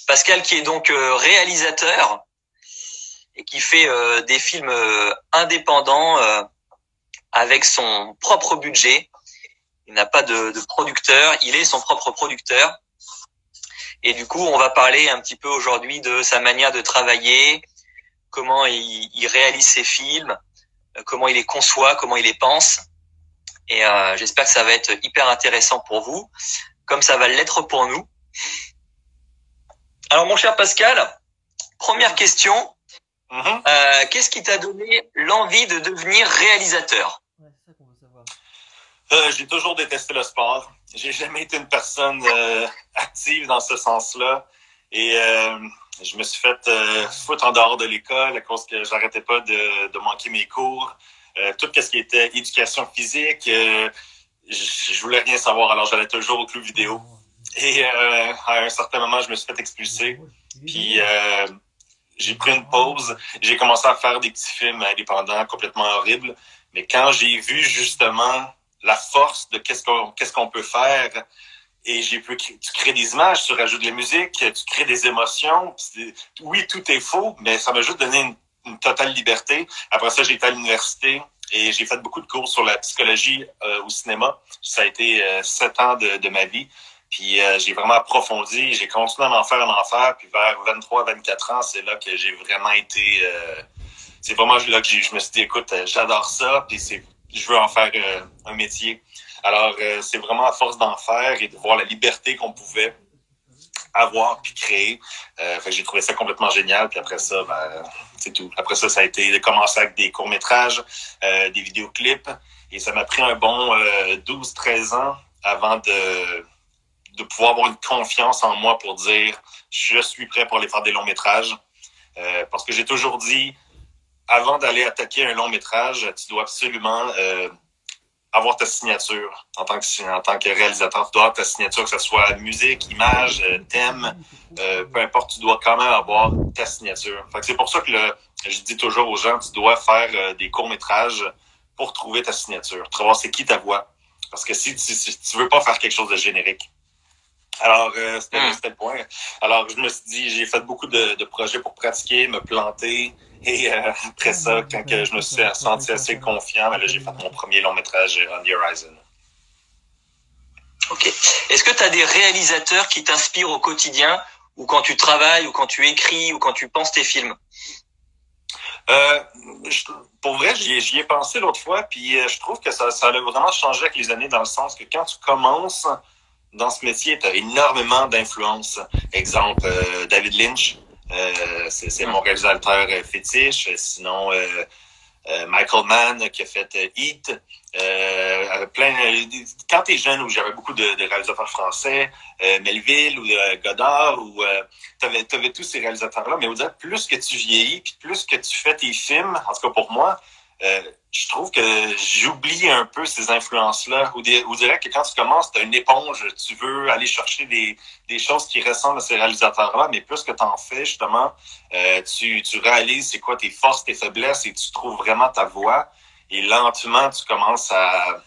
Pascal qui est donc réalisateur et qui fait des films indépendants avec son propre budget. Il n'a pas de producteur, il est son propre producteur. Et du coup, on va parler un petit peu aujourd'hui de sa manière de travailler, comment il réalise ses films, comment il les conçoit, comment il les pense. Et j'espère que ça va être hyper intéressant pour vous, comme ça va l'être pour nous. Alors, mon cher Pascal, première question. Qu'est-ce qui t'a donné l'envie de devenir réalisateur? J'ai toujours détesté le sport. J'ai jamais été une personne active dans ce sens-là. Et je me suis fait foutre en dehors de l'école à cause que j'arrêtais pas de manquer mes cours. Tout ce qui était éducation physique, je voulais rien savoir. Alors, j'allais toujours au club vidéo. Et à un certain moment, je me suis fait expulser. Puis j'ai pris une pause. J'ai commencé à faire des petits films indépendants complètement horribles. Mais quand j'ai vu justement la force de qu'est-ce qu'on peut faire, et tu crées des images, tu rajoutes de la musique, tu crées des émotions. Oui, tout est faux, mais ça m'a juste donné une totale liberté. Après ça, j'ai été à l'université et j'ai fait beaucoup de cours sur la psychologie au cinéma. Ça a été 7 ans de ma vie. Puis j'ai vraiment approfondi, j'ai continué à en faire. Puis vers 23-24 ans, c'est là que j'ai vraiment été... c'est vraiment là que je me suis dit, écoute, j'adore ça, puis je veux en faire un métier. Alors, c'est vraiment à force d'en faire et de voir la liberté qu'on pouvait avoir puis créer. Fait que j'ai trouvé ça complètement génial. Puis après ça, c'est tout. Après ça, ça a été de commencer avec des courts-métrages, des vidéoclips. Et ça m'a pris un bon 12-13 ans avant de pouvoir avoir une confiance en moi pour dire je suis prêt pour aller faire des longs-métrages. Parce que j'ai toujours dit, avant d'aller attaquer un long-métrage, tu dois absolument avoir ta signature en tant que réalisateur. Tu dois avoir ta signature, que ce soit musique, image, thème, peu importe, tu dois quand même avoir ta signature. Fait que c'est pour ça que je dis toujours aux gens, tu dois faire des courts-métrages pour trouver ta signature, pour savoir c'est qui ta voix. Parce que si tu veux pas faire quelque chose de générique. Alors, c'était le point. Alors, je me suis dit, j'ai fait beaucoup de projets pour pratiquer, me planter. Et après ça, quand je me suis senti assez confiant, là, j'ai fait mon premier long métrage On the Horizon. Ok. Est-ce que tu as des réalisateurs qui t'inspirent au quotidien, ou quand tu travailles, ou quand tu écris, ou quand tu penses tes films? Pour vrai, j'y ai pensé l'autre fois, puis je trouve que ça a vraiment changé avec les années, dans le sens que quand tu commences dans ce métier, tu as énormément d'influence. Exemple, David Lynch, c'est mon réalisateur fétiche. Sinon, Michael Mann qui a fait Heat. Quand t'es jeune, où j'avais beaucoup de réalisateurs français, Melville ou Godard, ou t'avais tous ces réalisateurs-là, mais au-delà, plus que tu vieillis, puis plus que tu fais tes films, en tout cas pour moi, je trouve que j'oublie un peu ces influences-là. Ou dirait que quand tu commences, tu as une éponge, tu veux aller chercher des choses qui ressemblent à ces réalisateurs-là, mais plus que tu en fais, justement, tu réalises c'est quoi tes forces, tes faiblesses, et tu trouves vraiment ta voix. Et lentement, tu commences à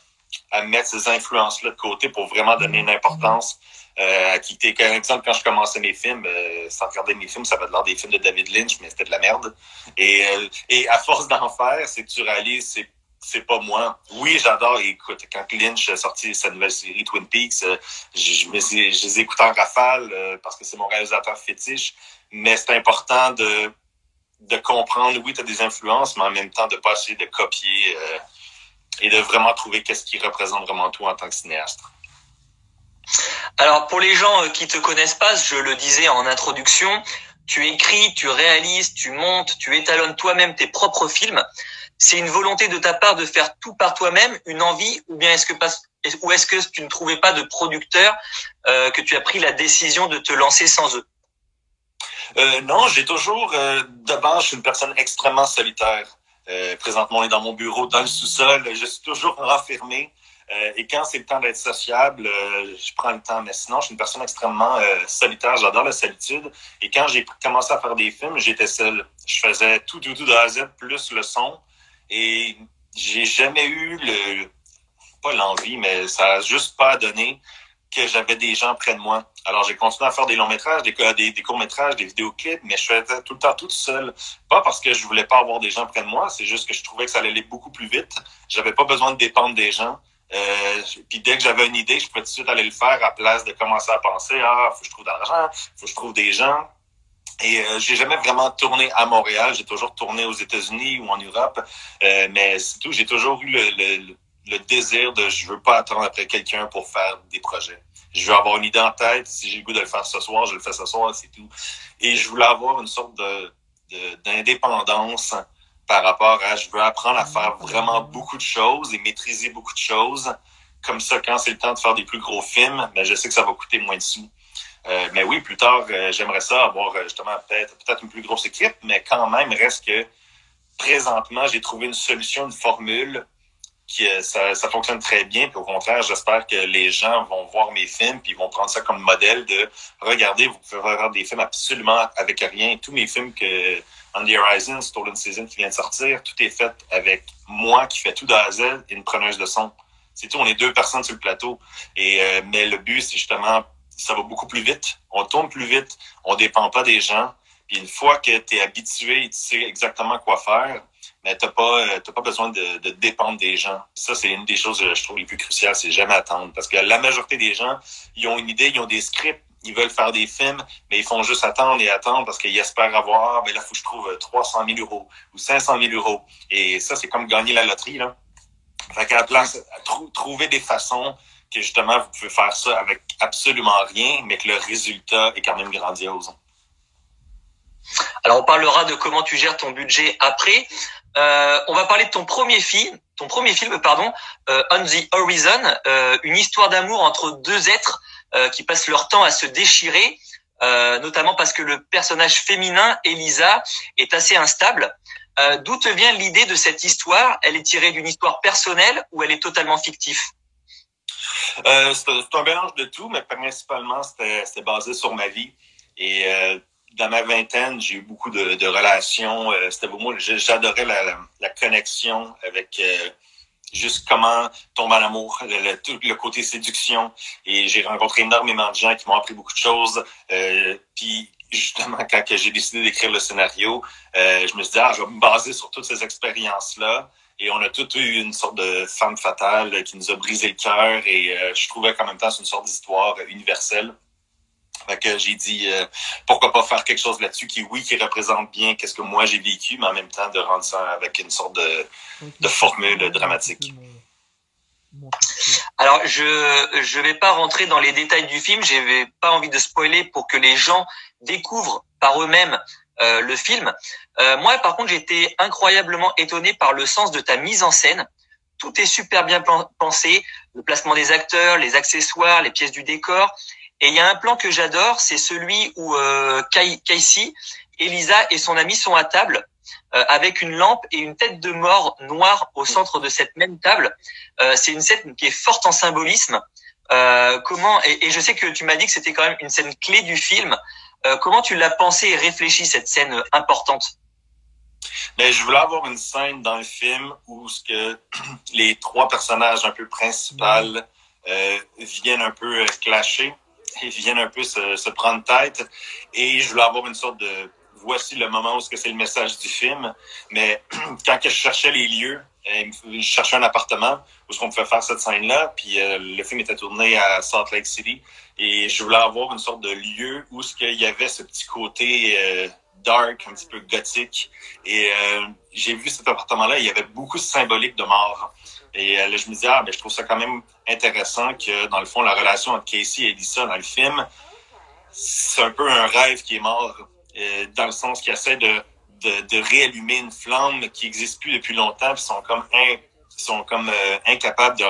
mettre ces influences-là de côté pour vraiment donner une importance à qui t'es. Par exemple, quand je commençais mes films, sans regarder mes films, ça avait l'air des films de David Lynch, mais c'était de la merde. Et à force d'en faire, c'est que tu réalises, c'est pas moi. Oui, j'adore. Écoute, quand Lynch a sorti sa nouvelle série Twin Peaks, je les écoute en rafale parce que c'est mon réalisateur fétiche. Mais c'est important de comprendre, oui, tu as des influences, mais en même temps de pas essayer de copier et de vraiment trouver qu'est-ce qui représente vraiment toi en tant que cinéaste. Alors, pour les gens qui te connaissent pas, je le disais en introduction, tu écris, tu réalises, tu montes, tu étalonnes toi-même tes propres films. C'est une volonté de ta part de faire tout par toi-même, une envie, ou bien est-ce que tu ne trouvais pas de producteur que tu as pris la décision de te lancer sans eux? Non, j'ai toujours, de base, je suis une personne extrêmement solitaire. Présentement, on est dans mon bureau, dans le sous-sol. Je suis toujours renfermé. Et quand c'est le temps d'être sociable, je prends le temps. Mais sinon, je suis une personne extrêmement solitaire. J'adore la solitude. Et quand j'ai commencé à faire des films, j'étais seul. Je faisais tout de A à Z, plus le son. Et j'ai jamais eu pas l'envie, mais ça a juste pas donné que j'avais des gens près de moi. Alors, j'ai continué à faire des longs métrages, des courts métrages, des vidéoclips, mais je faisais tout le temps tout seul. Pas parce que je voulais pas avoir des gens près de moi, c'est juste que je trouvais que ça allait aller beaucoup plus vite. J'avais pas besoin de dépendre des gens. Puis dès que j'avais une idée, je pouvais tout de suite aller le faire à place de commencer à penser, faut que je trouve de l'argent, faut que je trouve des gens. Et j'ai jamais vraiment tourné à Montréal. J'ai toujours tourné aux États-Unis ou en Europe. Mais c'est tout. J'ai toujours eu le désir de je veux pas attendre après quelqu'un pour faire des projets. Je veux avoir une idée en tête. Si j'ai le goût de le faire ce soir, je le fais ce soir, c'est tout. Et je voulais avoir une sorte d'indépendance par rapport à je veux apprendre à faire vraiment beaucoup de choses et maîtriser beaucoup de choses. Comme ça, quand c'est le temps de faire des plus gros films, ben je sais que ça va coûter moins de sous. Mais oui, plus tard, j'aimerais ça avoir justement peut-être une plus grosse équipe, mais quand même, reste que présentement, j'ai trouvé une solution, une formule qui ça fonctionne très bien. Puis au contraire, j'espère que les gens vont voir mes films puis ils vont prendre ça comme modèle de regardez, vous pouvez faire des films absolument avec rien. Tous mes films que On the Horizon, Stolen Season qui vient de sortir, tout est fait avec moi qui fais tout de A à Z et une preneuse de son. C'est tout, on est 2 personnes sur le plateau. Et mais le but, c'est justement ça va beaucoup plus vite, on tourne plus vite, on dépend pas des gens. Puis une fois que tu es habitué, tu sais exactement quoi faire, mais t'as pas besoin de dépendre des gens. Ça, c'est une des choses que je trouve les plus cruciales, c'est jamais attendre. Parce que la majorité des gens, ils ont une idée, ils ont des scripts, ils veulent faire des films, mais ils font juste attendre et attendre parce qu'ils espèrent avoir, ben là, faut que je trouve 300 000 euros ou 500 000 euros. Et ça, c'est comme gagner la loterie, là. Fait qu'à la place, trouver des façons que justement, vous pouvez faire ça avec absolument rien, mais que le résultat est quand même grandiose. Alors, on parlera de comment tu gères ton budget après. On va parler de ton premier film, On the Horizon, une histoire d'amour entre 2 êtres qui passent leur temps à se déchirer, notamment parce que le personnage féminin, Elisa, est assez instable. D'où te vient l'idée de cette histoire? Elle est tirée d'une histoire personnelle ou elle est totalement fictive? C'est un mélange de tout, mais principalement, c'était basé sur ma vie. Et dans ma vingtaine, j'ai eu beaucoup de relations. C'était pour moi, j'adorais la connexion avec juste comment tomber en amour, tout le côté séduction. Et j'ai rencontré énormément de gens qui m'ont appris beaucoup de choses. Puis justement, quand j'ai décidé d'écrire le scénario, je me suis dit, je vais me baser sur toutes ces expériences-là. Et on a tous eu une sorte de femme fatale qui nous a brisé le cœur. Et je trouvais qu'en même temps, c'est une sorte d'histoire universelle. Fait que j'ai dit, pourquoi pas faire quelque chose là-dessus qui représente bien qu'est-ce que moi j'ai vécu, mais en même temps de rendre ça avec une sorte de formule dramatique. Alors, je vais pas rentrer dans les détails du film. J'ai pas envie de spoiler pour que les gens découvrent par eux-mêmes le film. Moi, par contre, j'ai été incroyablement étonné par le sens de ta mise en scène. Tout est super bien pensé, le placement des acteurs, les accessoires, les pièces du décor. Et il y a un plan que j'adore, c'est celui où Casey, Elisa et son ami sont à table avec une lampe et une tête de mort noire au centre de cette même table. C'est une scène qui est forte en symbolisme. Et je sais que tu m'as dit que c'était quand même une scène clé du film. Comment tu l'as pensé et réfléchi, cette scène importante? Mais je voulais avoir une scène dans le film où les 3 personnages un peu principaux viennent un peu clasher. Ils viennent un peu se prendre tête. Et je voulais avoir une sorte de voici le moment où c'est le message du film. Mais quand je cherchais les lieux, je cherchais un appartement où on pouvait faire cette scène-là. Puis le film était tourné à Salt Lake City. Et je voulais avoir une sorte de lieu où il y avait ce petit côté dark, un petit peu gothique. Et j'ai vu cet appartement-là, il y avait beaucoup de symbolique de mort. Et là, je me disais, je trouve ça quand même intéressant que, dans le fond, la relation entre Casey et Elisa dans le film, c'est un peu un rêve qui est mort, dans le sens qu'il essaie de réallumer une flamme qui n'existe plus depuis longtemps, puis sont comme incapables de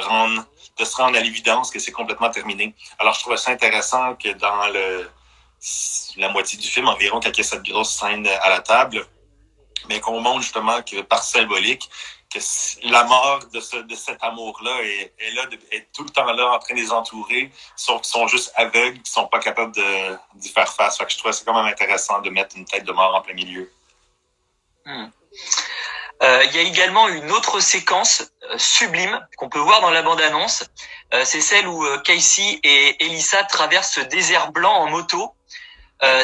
se rendre à l'évidence que c'est complètement terminé. Alors, je trouvais ça intéressant que dans la moitié du film, environ, quand il y a cette grosse scène à la table, mais qu'on montre justement que par symbolique, que la mort de cet amour-là est tout le temps là en train de les entourer, sont juste aveugles, qui sont pas capables d'y faire face. Fait que je trouvais ça quand même intéressant de mettre une tête de mort en plein milieu. Il y a également une autre séquence sublime qu'on peut voir dans la bande-annonce. C'est celle où Casey et Elissa traversent ce désert blanc en moto.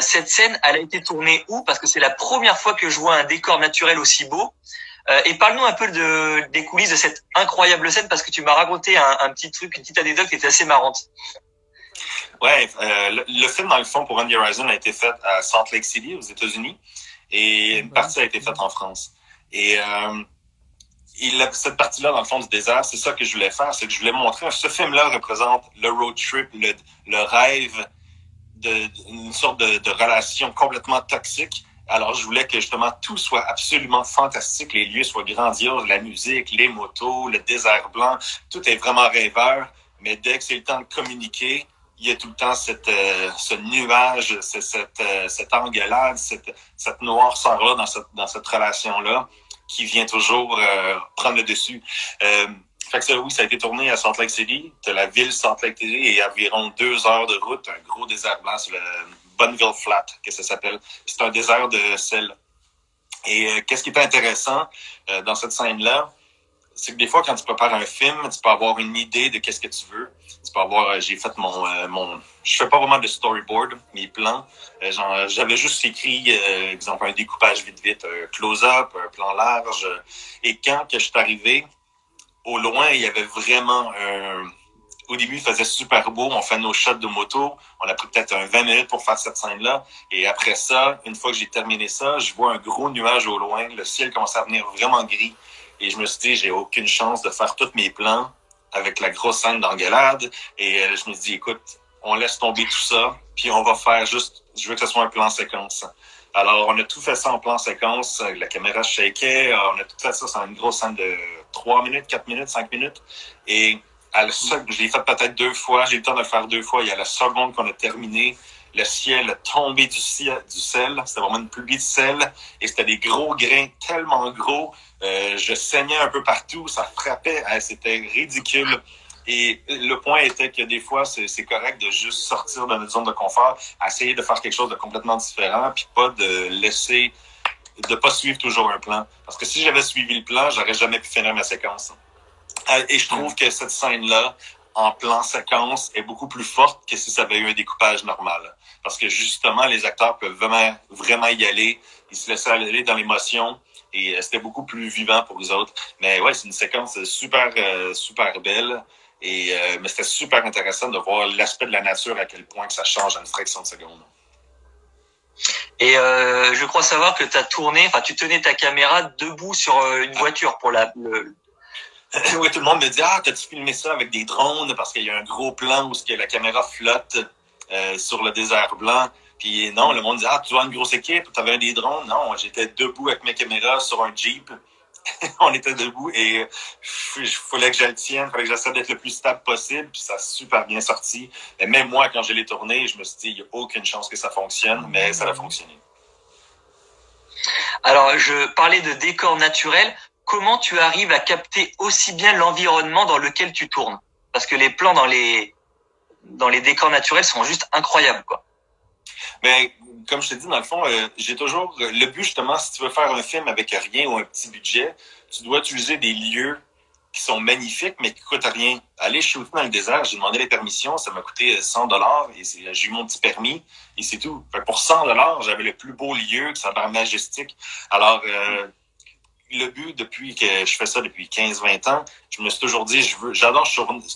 Cette scène, elle a été tournée où? Parce que c'est la première fois que je vois un décor naturel aussi beau. Et parle-nous un peu des coulisses de cette incroyable scène, parce que tu m'as raconté un petit truc, une petite anecdote qui était assez marrante. Ouais, le film, dans le fond, pour Run the Horizon a été fait à Salt Lake City, aux États-Unis, et une partie a été faite en France. Et cette partie-là, dans le fond du désert, c'est ça que je voulais faire, c'est que je voulais montrer, ce film-là représente le road trip, le rêve d'une sorte de relation complètement toxique. Alors, je voulais que justement tout soit absolument fantastique, les lieux soient grandioses, la musique, les motos, le désert blanc, tout est vraiment rêveur, mais dès que c'est le temps de communiquer, il y a tout le temps ce nuage, cette engueulade, cette noirceur-là dans cette relation-là qui vient toujours prendre le dessus. Fait que ça, oui, ça a été tourné à Salt Lake City. T'as la ville Salt Lake City et environ 2 heures de route, un gros désert blanc sur le Bonneville Flat, que ça s'appelle. C'est un désert de sel. Et qu'est-ce qui est intéressant dans cette scène-là, c'est que des fois, quand tu prépares un film, tu peux avoir une idée de qu'est-ce que tu veux. Tu peux avoir, j'ai fait je fais pas vraiment de storyboard, mes plans. J'avais juste écrit, exemple, un découpage vite, un close-up, un plan large. Et quand que je suis arrivé, au loin, il y avait vraiment au début, il faisait super beau. On fait nos shots de moto. On a pris peut-être 20 minutes pour faire cette scène-là. Et après ça, une fois que j'ai terminé ça, je vois un gros nuage au loin. Le ciel commence à venir vraiment gris. Et je me suis dit, j'ai aucune chance de faire tous mes plans avec la grosse scène d'engueulade. Et je me suis dit, écoute, on laisse tomber tout ça. Puis on va faire juste, je veux que ce soit un plan séquence. Alors, on a tout fait ça en plan séquence. La caméra shakeait. On a tout fait ça sur une grosse scène de 3 minutes, 4 minutes, 5 minutes. Et je l'ai fait peut-être 2 fois. J'ai eu le temps de le faire 2 fois. Il y a la seconde qu'on a terminé. Le ciel a tombé du sel. C'était vraiment une pluie de sel. Et c'était des gros grains tellement gros. Je saignais un peu partout. Ça frappait. C'était ridicule. Et le point était que des fois, c'est correct de juste sortir de notre zone de confort, essayer de faire quelque chose de complètement différent, puis pas de pas suivre toujours un plan. Parce que si j'avais suivi le plan, j'aurais jamais pu finir ma séquence. Et je trouve que cette scène-là, en plan séquence, est beaucoup plus forte que si ça avait eu un découpage normal. Parce que justement, les acteurs peuvent vraiment y aller. Ils se laissaient aller dans l'émotion. Et c'était beaucoup plus vivant pour les autres. Mais ouais, c'est une séquence super belle. Mais c'était super intéressant de voir l'aspect de la nature, à quel point que ça change en une fraction de seconde. Et je crois savoir que tu tenais ta caméra debout sur une voiture pour Oui, tout le monde me dit « Ah, t'as-tu filmé ça avec des drones? » Parce qu'il y a un gros plan où la caméra flotte sur le désert blanc. Puis non, le monde dit « Ah, tu as une grosse équipe? T'avais des drones? » Non, j'étais debout avec mes caméras sur un Jeep. On était debout et il fallait que je le tienne, il fallait que j'essaie d'être le plus stable possible, puis ça a super bien sorti. Et même moi, quand je l'ai tourné, je me suis dit, il n'y a aucune chance que ça fonctionne, mais ça a fonctionné. Alors, je parlais de décor naturel. Comment tu arrives à capter aussi bien l'environnement dans lequel tu tournes? Parce que les plans dans les décors naturels sont juste incroyables, quoi. Mais comme je t'ai dit, dans le fond, j'ai toujours le but, justement, si tu veux faire un film avec rien ou un petit budget, tu dois utiliser des lieux qui sont magnifiques, mais qui coûtent rien. Aller shooter dans le désert, j'ai demandé les permissions, ça m'a coûté $100 et j'ai eu mon petit permis et c'est tout. Fait pour $100, j'avais le plus beau lieu, que ça a l'air majestique. Alors, le but, depuis que je fais ça depuis 15-20 ans, je me suis toujours dit, j'adore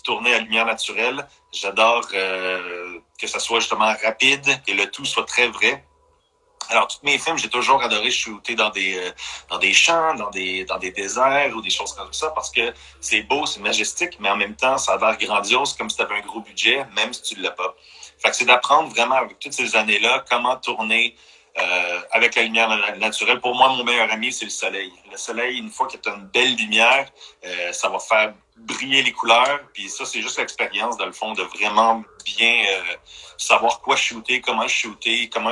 tourner à lumière naturelle. J'adore que ça soit justement rapide et le tout soit très vrai. Alors, tous mes films, j'ai toujours adoré shooter dans des champs, dans des déserts ou des choses comme ça parce que c'est beau, c'est majestique, mais en même temps, ça a l'air grandiose comme si tu avais un gros budget, même si tu ne l'as pas. Fait que c'est d'apprendre vraiment avec toutes ces années-là comment tourner avec la lumière naturelle. Pour moi, mon meilleur ami, c'est le soleil. Le soleil, une fois qu'il y a une belle lumière, ça va faire briller les couleurs. Puis ça, c'est juste l'expérience, dans le fond, de vraiment bien savoir quoi shooter, comment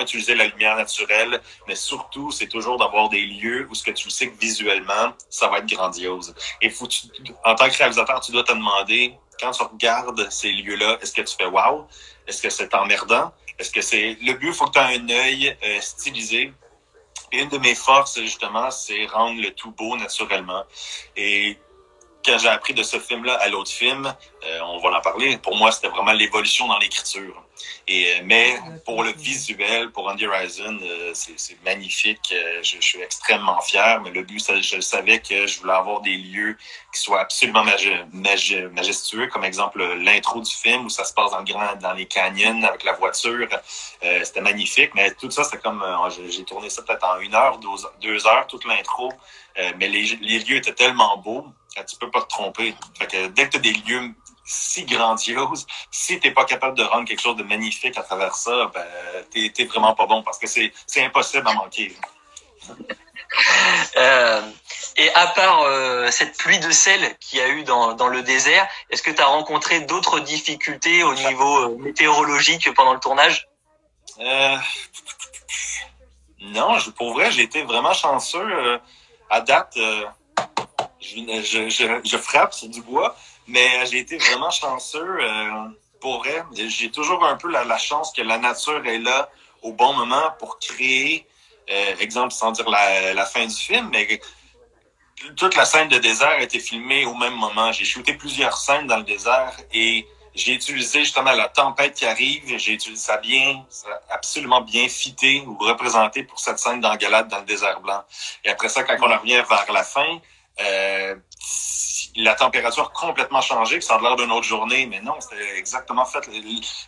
utiliser la lumière naturelle. Mais surtout, c'est toujours d'avoir des lieux où ce que tu sais que visuellement, ça va être grandiose. Et en tant que réalisateur, tu dois te demander, quand tu regardes ces lieux-là, est-ce que tu fais « wow », est-ce que c'est emmerdant? Est-ce que c'est le but? Il faut que tu aies un œil stylisé. Et une de mes forces, justement, c'est rendre le tout beau naturellement. Et quand j'ai appris de ce film-là à l'autre film, on va en parler, pour moi, c'était vraiment l'évolution dans l'écriture. Mais pour le visuel, pour Andy Rison, c'est magnifique. Je suis extrêmement fier, mais le but, je savais que je voulais avoir des lieux qui soient absolument majestueux, comme exemple l'intro du film où ça se passe dans les canyons avec la voiture. C'était magnifique, mais tout ça, c'était comme, j'ai tourné ça peut-être en 1 heure, 2 heures, toute l'intro. Mais les lieux étaient tellement beaux, tu peux pas te tromper. Fait que dès que tu as des lieux si grandioses, si t'es pas capable de rendre quelque chose de magnifique à travers ça, ben t'es vraiment pas bon parce que c'est impossible à manquer. Et à part cette pluie de sel qu'il y a eu dans le désert, est-ce que tu as rencontré d'autres difficultés au niveau météorologique pendant le tournage? Non, pour vrai, j'ai été vraiment chanceux. À date, je frappe sur du bois, mais j'ai été vraiment chanceux. Pour vrai, j'ai toujours un peu la chance que la nature est là au bon moment pour créer, exemple, sans dire la fin du film, mais toute la scène de désert a été filmée au même moment. J'ai shooté plusieurs scènes dans le désert et j'ai utilisé justement la tempête qui arrive. J'ai utilisé ça absolument bien fité ou représenté pour cette scène d'engalade dans le désert blanc. Et après ça, quand on revient vers la fin, la température a complètement changé, que ça a l'air d'une autre journée, mais non, c'était exactement fait.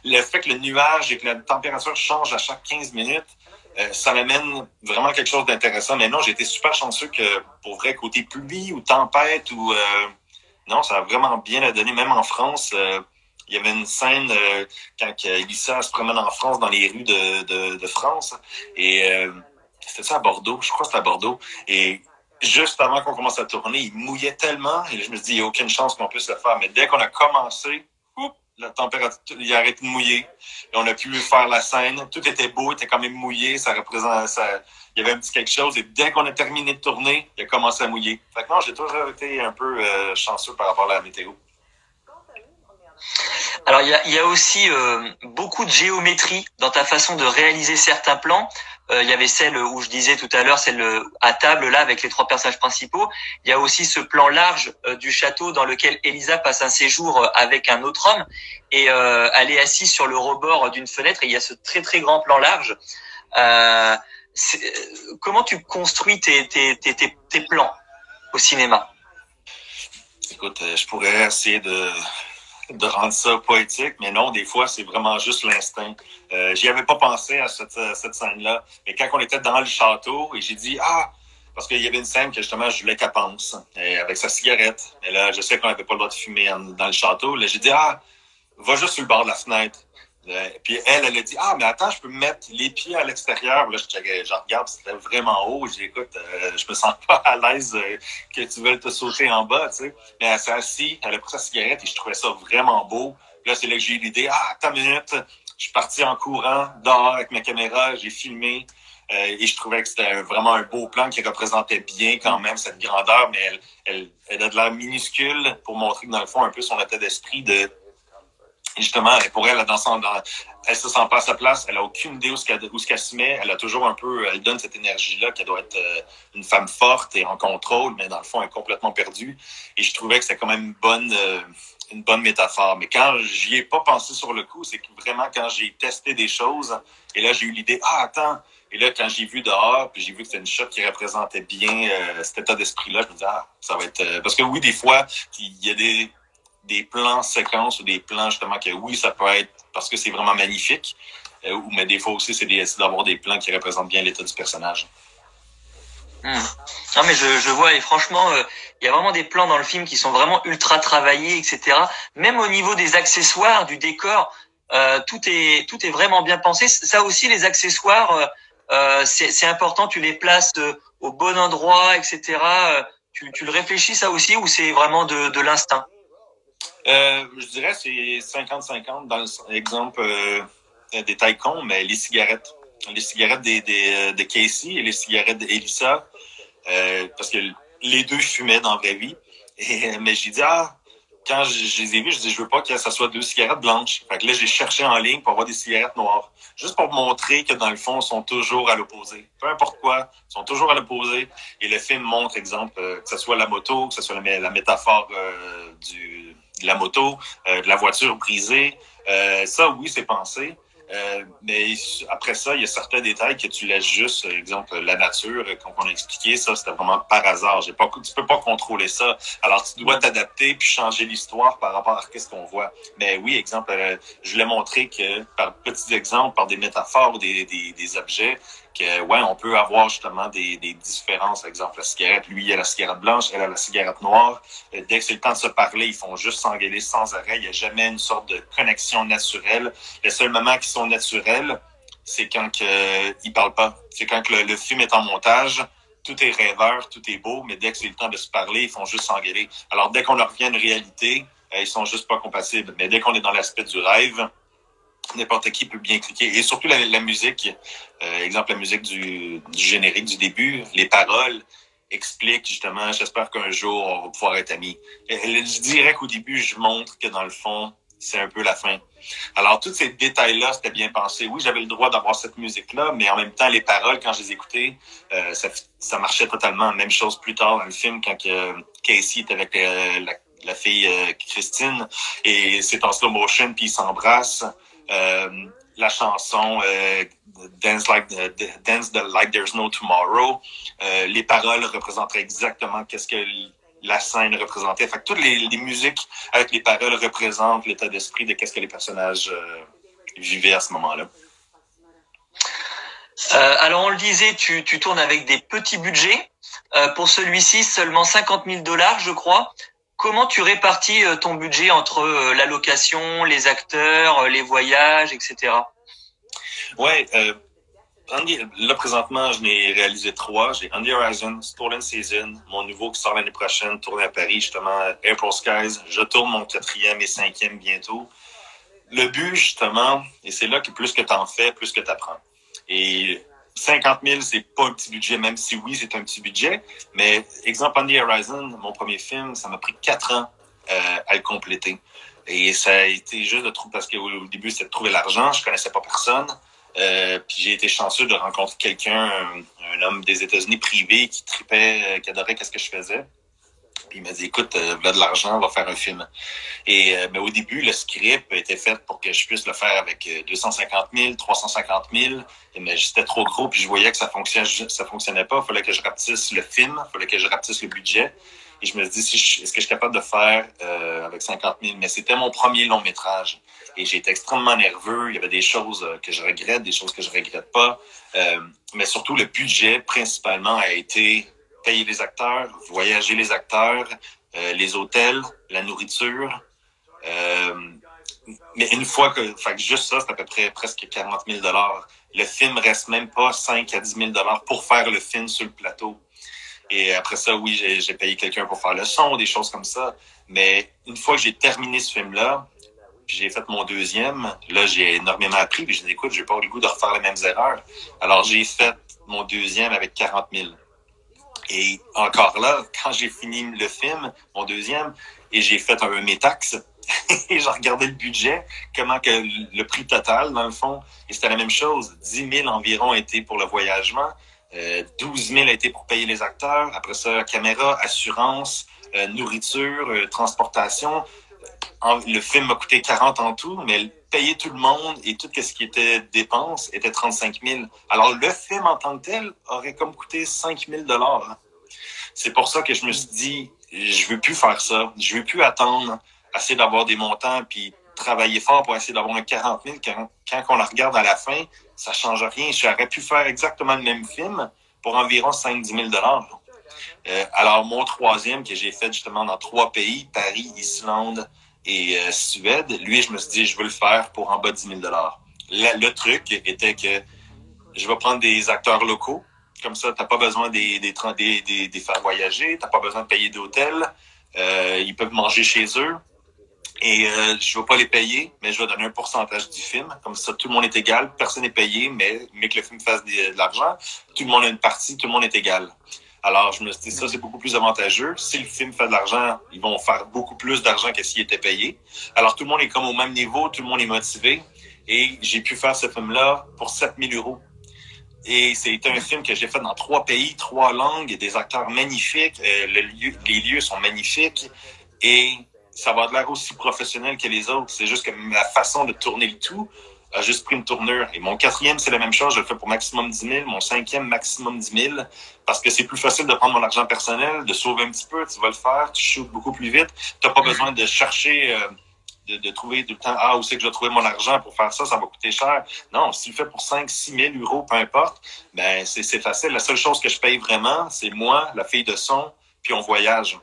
Le fait que le nuage et que la température change à chaque 15 minutes, ça m'amène vraiment quelque chose d'intéressant. Mais non, j'ai été super chanceux que, pour vrai, côté pluie ou tempête, non, ça a vraiment bien donné. Même en France, il y avait une scène quand Elissa se promène en France, dans les rues de France. Et c'était ça à Bordeaux? Je crois que c'était à Bordeaux. Et juste avant qu'on commence à tourner, il mouillait tellement. Et je me suis dit, il n'y a aucune chance qu'on puisse le faire. Mais dès qu'on a commencé, la température, il a arrêté de mouiller. Et on a pu faire la scène. Tout était beau, était quand même mouillé. Ça représente, il y avait un petit quelque chose. Et dès qu'on a terminé de tourner, il a commencé à mouiller. Fait que non, j'ai toujours été un peu chanceux par rapport à la météo. Alors il y a aussi beaucoup de géométrie dans ta façon de réaliser certains plans. Il y avait celle où je disais tout à l'heure, celle à table là avec les 3 personnages principaux. Il y a aussi ce plan large du château dans lequel Elisa passe un séjour avec un autre homme et elle est assise sur le rebord d'une fenêtre et il y a ce très très grand plan large. Comment tu construis tes plans au cinéma? Écoute, je pourrais essayer de rendre ça poétique, mais non, des fois, c'est vraiment juste l'instinct. J'y avais pas pensé à cette scène-là, mais quand on était dans le château, et j'ai dit, parce qu'il y avait une scène que justement, je voulais qu'elle pense, avec sa cigarette. Et là, je sais qu'on n'avait pas le droit de fumer dans le château. Là, j'ai dit, va juste sur le bord de la fenêtre. Puis elle a dit, mais attends, je peux mettre les pieds à l'extérieur. Là, je regarde, c'était vraiment haut. Je dis, écoute, je me sens pas à l'aise que tu veuilles te sauter en bas, tu sais. Mais elle s'est assise, elle a pris sa cigarette et je trouvais ça vraiment beau. Là, c'est là que j'ai eu l'idée, attends une minute. Je suis parti en courant, dehors avec ma caméra, j'ai filmé. Et je trouvais que c'était vraiment un beau plan qui représentait bien quand même cette grandeur, mais elle a de l'air minuscule pour montrer que dans le fond, un peu son état d'esprit de... Et justement, pour elle, elle se sent pas à sa place, elle a aucune idée où ce qu'elle se met, elle a toujours un peu, elle donne cette énergie-là qu'elle doit être une femme forte et en contrôle, mais dans le fond, elle est complètement perdue. Et je trouvais que c'était quand même une bonne métaphore. Mais quand j'y ai pas pensé sur le coup, c'est que vraiment quand j'ai testé des choses, et là j'ai eu l'idée, attends, et là quand j'ai vu dehors, puis j'ai vu que c'était une shot qui représentait bien cet état d'esprit-là, je me disais, ça va être... Parce que oui, des fois, il y a des plans séquences ou des plans justement que oui, ça peut être parce que c'est vraiment magnifique, mais des fois aussi, c'est d'avoir des plans qui représentent bien l'état du personnage. Non mais je vois et franchement, il y a vraiment des plans dans le film qui sont vraiment ultra travaillés, etc. Même au niveau des accessoires, du décor, tout est vraiment bien pensé. Ça aussi, les accessoires, c'est important. Tu les places au bon endroit, etc. Tu le réfléchis ça aussi ou c'est vraiment de l'instinct? Je dirais c'est 50-50 dans l'exemple des taille-cons, mais les cigarettes. Les cigarettes de Casey et les cigarettes d'Elissa, parce que les deux fumaient dans la vraie vie. Mais j'ai dit, quand je les ai vus, je dis, je veux pas que ça soit 2 cigarettes blanches. Fait que là, j'ai cherché en ligne pour avoir des cigarettes noires. Juste pour montrer que dans le fond, ils sont toujours à l'opposé. Peu importe quoi, ils sont toujours à l'opposé. Et le film montre, exemple, que ce soit la moto, que ce soit la métaphore de la moto, de la voiture brisée. Ça, oui, c'est pensé. Mais après ça, il y a certains détails que tu laisses juste, exemple, la nature, comme on a expliqué, ça, c'était vraiment par hasard. Tu peux pas contrôler ça. Alors, tu dois t'adapter puis changer l'histoire par rapport à ce qu'on voit. Mais oui, exemple, je voulais montrer que par petits exemples, par des métaphores, des objets, que ouais, on peut avoir justement des différences. Exemple, la cigarette, lui, il a la cigarette blanche, elle a la cigarette noire. Dès que c'est le temps de se parler, ils font juste s'engueuler sans arrêt. Il n'y a jamais une sorte de connexion naturelle. Les seuls moments qui sont naturels, c'est quand ils parlent pas. C'est quand le film est en montage. Tout est rêveur, tout est beau, mais dès que c'est le temps de se parler, ils font juste s'engueuler. Alors, dès qu'on leur revient une réalité, ils sont juste pas compatibles. Mais dès qu'on est dans l'aspect du rêve, n'importe qui peut bien cliquer. Et surtout la musique, exemple la musique du générique du début, les paroles expliquent justement, j'espère qu'un jour on va pouvoir être amis. Je dirais qu'au début, je montre que dans le fond, c'est un peu la fin. Alors, tous ces détails-là, c'était bien pensé. Oui, j'avais le droit d'avoir cette musique-là, mais en même temps, les paroles, quand je les écoutais, ça marchait totalement. Même chose plus tard dans le film, quand Casey est avec la fille Christine, et c'est en slow motion, puis ils s'embrassent. La chanson Dance Like There's No Tomorrow. Les paroles représenteraient exactement qu'est-ce que la scène représentait. Fait que toutes les musiques avec les paroles représentent l'état d'esprit de qu'est-ce que les personnages vivaient à ce moment-là. Alors on le disait, tu tournes avec des petits budgets. Pour celui-ci, seulement 50 000 $, je crois. Comment tu répartis ton budget entre la location, les acteurs, les voyages, etc.? Ouais, là présentement, je n'ai réalisé 3. J'ai On the Horizon, Stolen Season, mon nouveau qui sort l'année prochaine, tourné à Paris, justement, April Skies. Je tourne mon 4e et 5e bientôt. Le but, justement, et c'est là que plus que tu en fais, plus que tu apprends. Et 50 000, c'est pas un petit budget, même si oui, c'est un petit budget. Mais exemple, On the Horizon, mon premier film, ça m'a pris 4 ans à le compléter. Et ça a été juste de trouver, parce qu'au début, c'était de trouver l'argent. Je connaissais pas personne. Puis j'ai été chanceux de rencontrer quelqu'un, un homme des États-Unis privé qui tripait, qui adorait qu'est-ce que je faisais. Puis il m'a dit, écoute, voilà de l'argent, on va faire un film. Et mais au début, le script a été fait pour que je puisse le faire avec 250 000, 350 000. Mais c'était trop gros, puis je voyais que ça fonctionnait pas. Il fallait que je rapetisse le film, il fallait que je rapetisse le budget. Et je me dis, est-ce que je suis capable de faire avec 50 000? Mais c'était mon premier long métrage. Et j'ai été extrêmement nerveux. Il y avait des choses que je regrette, des choses que je regrette pas. Mais surtout, le budget, principalement, a été payer les acteurs, voyager les acteurs, les hôtels, la nourriture. Mais une fois fait que juste ça, c'est à peu près presque 40 000 $. Le film reste même pas 5 à 10 000 $ pour faire le film sur le plateau. Et après ça, oui, j'ai payé quelqu'un pour faire le son, des choses comme ça. Mais une fois que j'ai terminé ce film-là, puis j'ai fait mon deuxième, là, j'ai énormément appris. Puis j'ai dit, écoute, j'ai pas le goût de refaire les mêmes erreurs. Alors, j'ai fait mon deuxième avec 40 000. Et encore là, quand j'ai fini le film, mon deuxième, et j'ai fait un métax, et j'ai regardé le budget, comment que le prix total, dans le fond, et c'était la même chose. 10 000 environ étaient pour le voyagement, 12 000 étaient pour payer les acteurs, après ça, caméra, assurance, nourriture, transportation. Le film m'a coûté 40 en tout, mais payer tout le monde et tout ce qui était dépenses était 35 000. Alors, le film en tant que tel aurait comme coûté 5 000 $. C'est pour ça que je me suis dit, je veux plus faire ça. Je veux plus attendre, essayer d'avoir des montants puis travailler fort pour essayer d'avoir un 40 000. Quand on la regarde à la fin, ça change rien. J'aurais pu faire exactement le même film pour environ 5-10 000 $. Alors, mon troisième que j'ai fait justement dans 3 pays, Paris, Islande et Suède, lui, je me suis dit, je veux le faire pour en bas de 10 000 $. Le truc était que je vais prendre des acteurs locaux. Comme ça, tu n'as pas besoin de les faire voyager, tu n'as pas besoin de payer d'hôtel. Ils peuvent manger chez eux. Et je ne vais pas les payer, mais je vais donner un pourcentage du film. Comme ça, tout le monde est égal. Personne n'est payé, mais que le film fasse de l'argent. Tout le monde a une partie, tout le monde est égal. Alors, je me suis dit, ça, c'est beaucoup plus avantageux. Si le film fait de l'argent, ils vont faire beaucoup plus d'argent que s'il était payé. Alors, tout le monde est comme au même niveau, tout le monde est motivé. Et j'ai pu faire ce film-là pour 7 000 €. Et c'est un film que j'ai fait dans 3 pays, 3 langues, des acteurs magnifiques, les lieux sont magnifiques et ça va de l'air aussi professionnel que les autres. C'est juste que ma façon de tourner le tout a juste pris une tournure. Et mon 4e, c'est la même chose, je le fais pour maximum 10 000, mon 5e, maximum 10 000, parce que c'est plus facile de prendre mon argent personnel, de sauver un petit peu, tu vas le faire, tu shootes beaucoup plus vite, tu n'as pas besoin de chercher... de trouver tout le temps, où c'est que je vais trouver mon argent pour faire ça, ça va coûter cher. Non, si tu le fais pour 5 000, 6 000 €, peu importe, ben c'est facile. La seule chose que je paye vraiment, c'est moi, la fille de son, puis on voyage.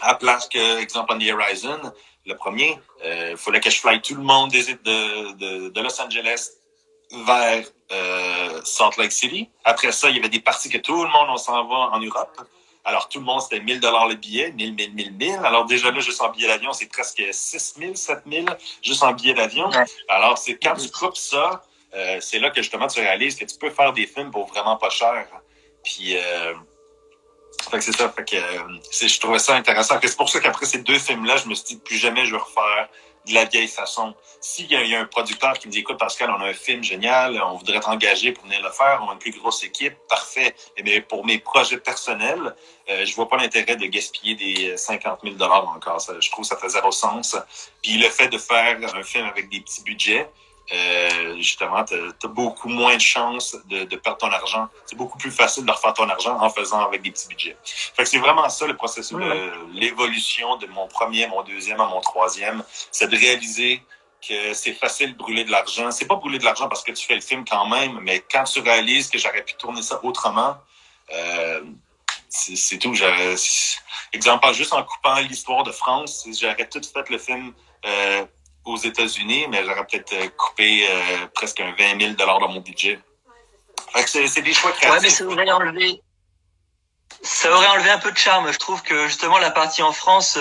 À place que, exemple, On the Horizon, le premier, il fallait que je fly tout le monde de Los Angeles vers Salt Lake City. Après ça, il y avait des parties que tout le monde, on s'en va en Europe. Alors, tout le monde, c'était 1 000 $ le billet, 1 000. Alors, déjà là, juste en billet d'avion, c'est presque 6 000, 7 000, juste en billet d'avion. Ouais. Alors, c'est quand tu coupes ça, c'est là que justement, tu réalises que tu peux faire des films pour vraiment pas cher. Puis, fait que c'est ça. Fait que je trouvais ça intéressant. C'est pour ça qu'après ces 2 films-là, je me suis dit, plus jamais je vais refaire de la vieille façon. S'il y a un producteur qui me dit, écoute, Pascal, on a un film génial, on voudrait t'engager pour venir le faire, on a une plus grosse équipe, parfait. Mais pour mes projets personnels, je vois pas l'intérêt de gaspiller des 50 000 $ encore. Ça, je trouve que ça fait zéro sens. Puis le fait de faire un film avec des petits budgets, justement, t'as beaucoup moins de chances de perdre ton argent. C'est beaucoup plus facile de refaire ton argent en faisant avec des petits budgets. Fait que c'est vraiment ça le processus de l'évolution de mon premier, mon deuxième à mon troisième. C'est de réaliser que c'est facile de brûler de l'argent. C'est pas brûler de l'argent parce que tu fais le film quand même, mais quand tu réalises que j'aurais pu tourner ça autrement, c'est tout. Exemple, juste en coupant l'histoire de France, j'aurais tout fait le film aux États-Unis, mais j'aurais peut-être coupé presque un 20 000 $ dans mon budget. Fait que c'est des choix créatifs. Ouais, mais ça aurait enlevé un peu de charme. Je trouve que justement la partie en France,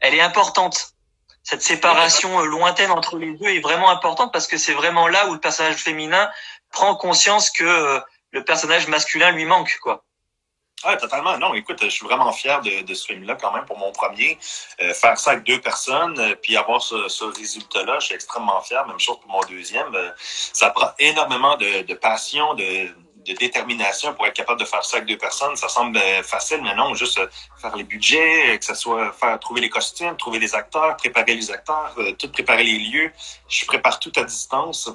elle est importante. Cette séparation lointaine entre les deux est vraiment importante parce que c'est vraiment là où le personnage féminin prend conscience que le personnage masculin lui manque, quoi. Ah, totalement. Non, écoute, je suis vraiment fier de ce film-là quand même pour mon premier. Faire ça avec 2 personnes, puis avoir ce résultat-là, je suis extrêmement fier. Même chose pour mon deuxième. Ça prend énormément de passion, de détermination pour être capable de faire ça avec 2 personnes. Ça semble facile, mais non, juste faire les budgets, que ce soit trouver les costumes, trouver les acteurs, préparer les acteurs, tout préparer les lieux. Je prépare tout à distance.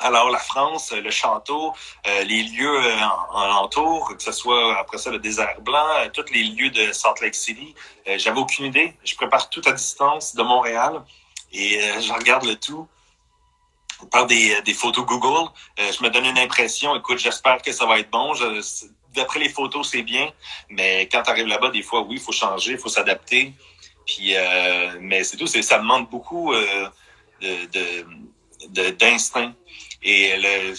Alors, la France, le château, les lieux en alentour, que ce soit après ça le désert blanc, tous les lieux de Salt Lake City, j'avais aucune idée. Je prépare tout à distance de Montréal et je regarde le tout par des photos Google. Je me donne une impression. Écoute, j'espère que ça va être bon. D'après les photos, c'est bien, mais quand tu arrives là-bas, des fois, oui, il faut changer, il faut s'adapter. Puis, mais c'est tout. Ça demande beaucoup d'instinct. Et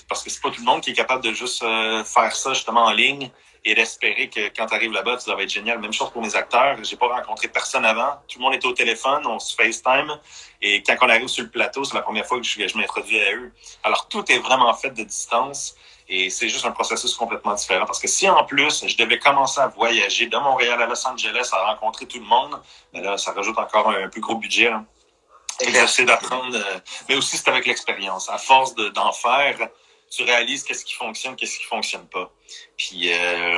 parce que c'est pas tout le monde qui est capable de juste faire ça justement en ligne et d'espérer que quand tu arrives là-bas, ça va être génial. Même chose pour mes acteurs. J'ai pas rencontré personne avant. Tout le monde est au téléphone, on se FaceTime. Et quand on arrive sur le plateau, c'est la première fois que je m'introduis à eux. Alors, tout est vraiment fait de distance. Et c'est juste un processus complètement différent. Parce que si en plus, je devais commencer à voyager de Montréal à Los Angeles, à rencontrer tout le monde, ben là, ça rajoute encore un plus gros budget. Hein. Et j'essaie d'apprendre, mais aussi c'est avec l'expérience. À force d'en faire, tu réalises qu'est-ce qui fonctionne pas. Puis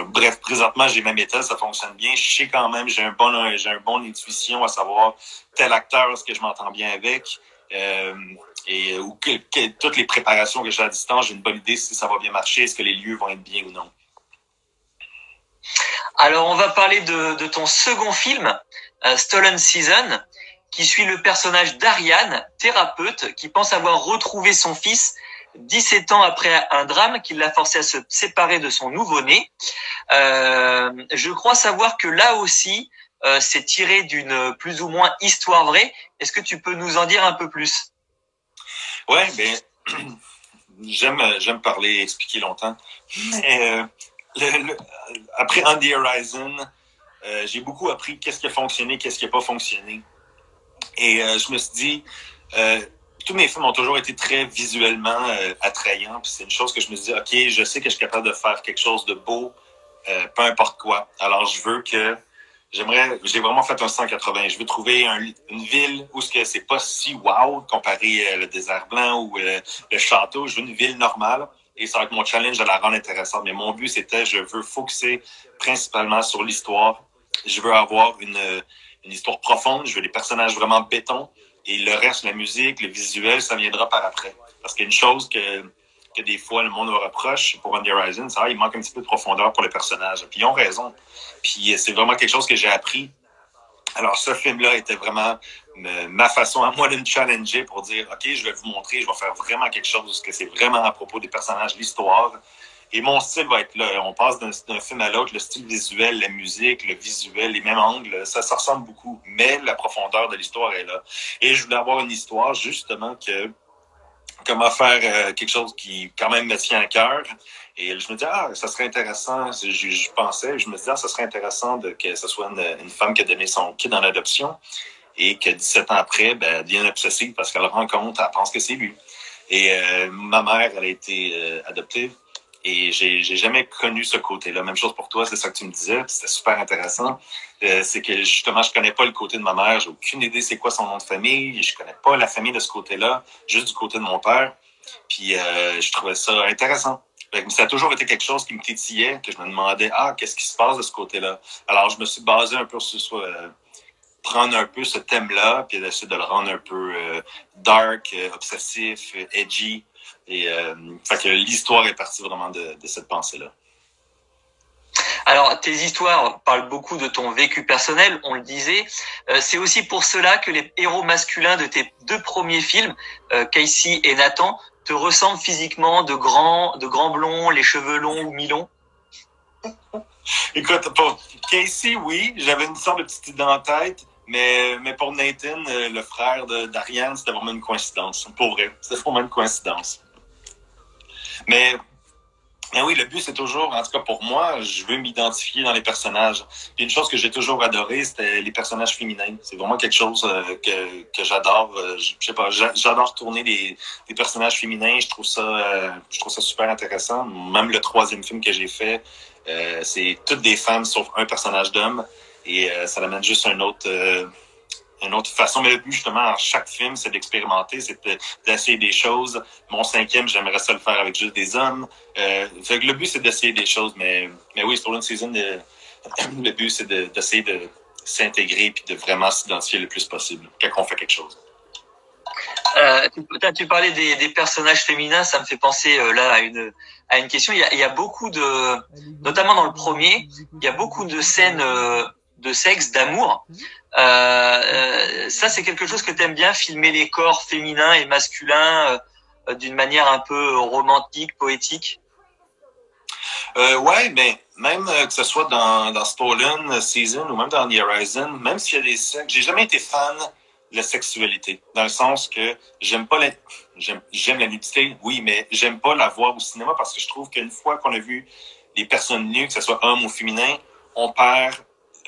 bref, présentement j'ai ma méthode, ça fonctionne bien. Je sais quand même, j'ai un bon intuition à savoir tel acteur, est-ce que je m'entends bien avec, et ou toutes les préparations que j'ai à distance, j'ai une bonne idée si ça va bien marcher, est-ce que les lieux vont être bien ou non. Alors on va parler de ton second film, Stolen Season, qui suit le personnage d'Ariane, thérapeute, qui pense avoir retrouvé son fils 17 ans après un drame qui l'a forcé à se séparer de son nouveau-né. Je crois savoir que là aussi, c'est tiré d'une plus ou moins histoire vraie. Est-ce que tu peux nous en dire un peu plus? Ouais, ben j'aime parler et expliquer longtemps. Mais après On the Horizon, j'ai beaucoup appris qu'est-ce qui a fonctionné, qu'est-ce qui n'a pas fonctionné. Et je me suis dit, tous mes films ont toujours été très visuellement attrayants. Puis c'est une chose que je me suis dit, OK, je sais que je suis capable de faire quelque chose de beau peu importe quoi. Alors, j'ai vraiment fait un 180. Je veux trouver une ville où ce que c'est pas si wow comparé le désert blanc ou le château. Je veux une ville normale et ça va être mon challenge de la rendre intéressante. Mais mon but, c'était, je veux focuser principalement sur l'histoire. Je veux avoir une histoire profonde. Je veux des personnages vraiment béton et le reste, la musique, le visuel, ça viendra par après. Parce qu'il y a une chose que des fois le monde me reproche pour On the Horizon, c'est il manque un petit peu de profondeur pour les personnages. Puis ils ont raison. Puis c'est vraiment quelque chose que j'ai appris. Alors ce film-là était vraiment ma façon à moi de me challenger pour dire, OK, je vais vous montrer, je vais faire vraiment quelque chose, que c'est vraiment à propos des personnages, l'histoire. Et mon style va être là. On passe d'un film à l'autre, le style visuel, la musique, le visuel, les mêmes angles, ça ressemble beaucoup. Mais la profondeur de l'histoire est là. Et je voulais avoir une histoire, justement, comment faire quelque chose qui quand même me tient à cœur. Et je me dis, ça serait intéressant, je pensais, je me disais, ça serait intéressant que ce soit une femme qui a donné son kid en adoption et que 17 ans après, ben, elle devient obsessive parce qu'elle le rencontre, elle pense que c'est lui. Et ma mère, elle a été adoptive. Et j'ai jamais connu ce côté-là. Même chose pour toi, c'est ça que tu me disais. C'était super intéressant. C'est que justement, je connais pas le côté de ma mère. J'ai aucune idée c'est quoi son nom de famille. Je connais pas la famille de ce côté-là, juste du côté de mon père. Puis je trouvais ça intéressant. Ça a toujours été quelque chose qui me tétillait, que je me demandais, qu'est-ce qui se passe de ce côté-là? Alors, je me suis basé un peu sur prendre un peu ce thème-là, puis d'essayer de le rendre un peu dark, obsessif, edgy. Et fait que l'histoire est partie vraiment de cette pensée-là. Alors, tes histoires parlent beaucoup de ton vécu personnel, on le disait. C'est aussi pour cela que les héros masculins de tes deux premiers films, Casey et Nathan, te ressemblent physiquement, de grands blonds, les cheveux longs ou mi-longs. Écoute, pour Casey, oui, j'avais une sorte de petite idée en tête. Mais pour Nathan, le frère d'Ariane, c'était vraiment une coïncidence. Pour vrai, c'était vraiment une coïncidence. Mais oui, le but, c'est toujours, en tout cas pour moi, je veux m'identifier dans les personnages. Puis une chose que j'ai toujours adoré, c'était les personnages féminins. C'est vraiment quelque chose que j'adore. Je sais pas, j'adore tourner des personnages féminins. Je trouve ça super intéressant. Même le troisième film que j'ai fait, c'est toutes des femmes sauf un personnage d'homme. Et ça amène juste une autre façon. Mais le but, justement, en chaque film, c'est d'expérimenter, c'est d'essayer des choses. Mon cinquième, j'aimerais ça le faire avec juste des hommes. Fait que le but, c'est d'essayer des choses. Mais oui, Stolen Season, le but, c'est d'essayer de s'intégrer puis de vraiment s'identifier le plus possible quand on fait quelque chose. Tu parlais des personnages féminins, ça me fait penser là à une question. Il y a beaucoup notamment dans le premier, il y a beaucoup de scènes de sexe, d'amour. Ça, c'est quelque chose que tu aimes bien, filmer les corps féminins et masculins d'une manière un peu romantique, poétique. Ouais, mais même que ce soit dans Stolen Season ou même dans The Horizon, même s'il y a des sexes, j'ai jamais été fan de la sexualité, dans le sens que j'aime la nudité, oui, mais j'aime pas la voir au cinéma parce que je trouve qu'une fois qu'on a vu des personnes nues, que ce soit homme ou féminin, on perd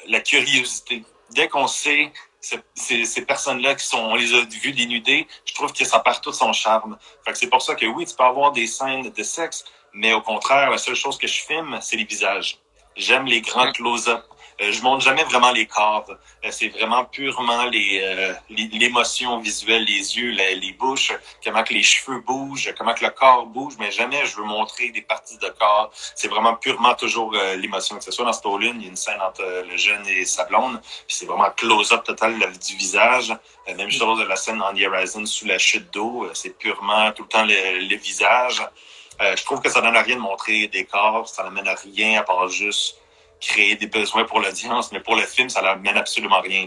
la curiosité. Dès qu'on sait ces personnes-là on les a vues dénudées, je trouve que ça perd tout son charme. Fait que c'est pour ça que oui, tu peux avoir des scènes de sexe, mais au contraire, la seule chose que je filme, c'est les visages. J'aime les grands close-up. Je montre jamais vraiment les corps. C'est vraiment purement l'émotion visuelle, les yeux, les bouches, comment que les cheveux bougent, comment que le corps bouge, mais jamais je veux montrer des parties de corps. C'est vraiment purement toujours l'émotion. Que ce soit dans Stolen, il y a une scène entre le jeune et sa blonde, puis c'est vraiment close-up total du visage. Même chose de la scène dans The Horizon sous la chute d'eau, c'est purement tout le temps le visage. Je trouve que ça donne à rien de montrer des corps, ça n'amène à rien à part juste créer des besoins pour l'audience, mais pour le film, ça n'amène absolument rien.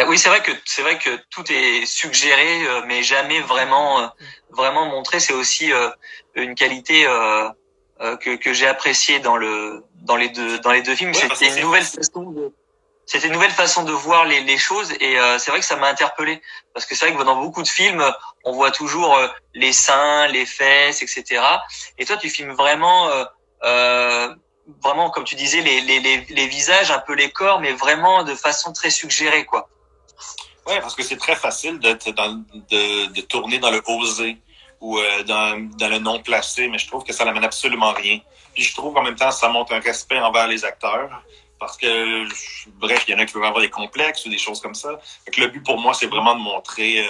Oui, c'est vrai que tout est suggéré, mais jamais vraiment montré. C'est aussi une qualité que j'ai appréciée dans les deux films. Ouais, C'était une nouvelle façon de voir les choses et c'est vrai que ça m'a interpellé parce que c'est vrai que dans beaucoup de films on voit toujours les seins, les fesses, etc. Et toi tu filmes vraiment vraiment comme tu disais les visages, un peu les corps, mais vraiment de façon très suggérée quoi. Ouais, parce que c'est très facile de tourner dans le osé. ou dans le non placé, mais je trouve que ça n'amène absolument rien. Puis je trouve en même temps ça montre un respect envers les acteurs. Parce que, bref, il y en a qui peuvent avoir des complexes ou des choses comme ça. Donc, le but pour moi, c'est vraiment de montrer,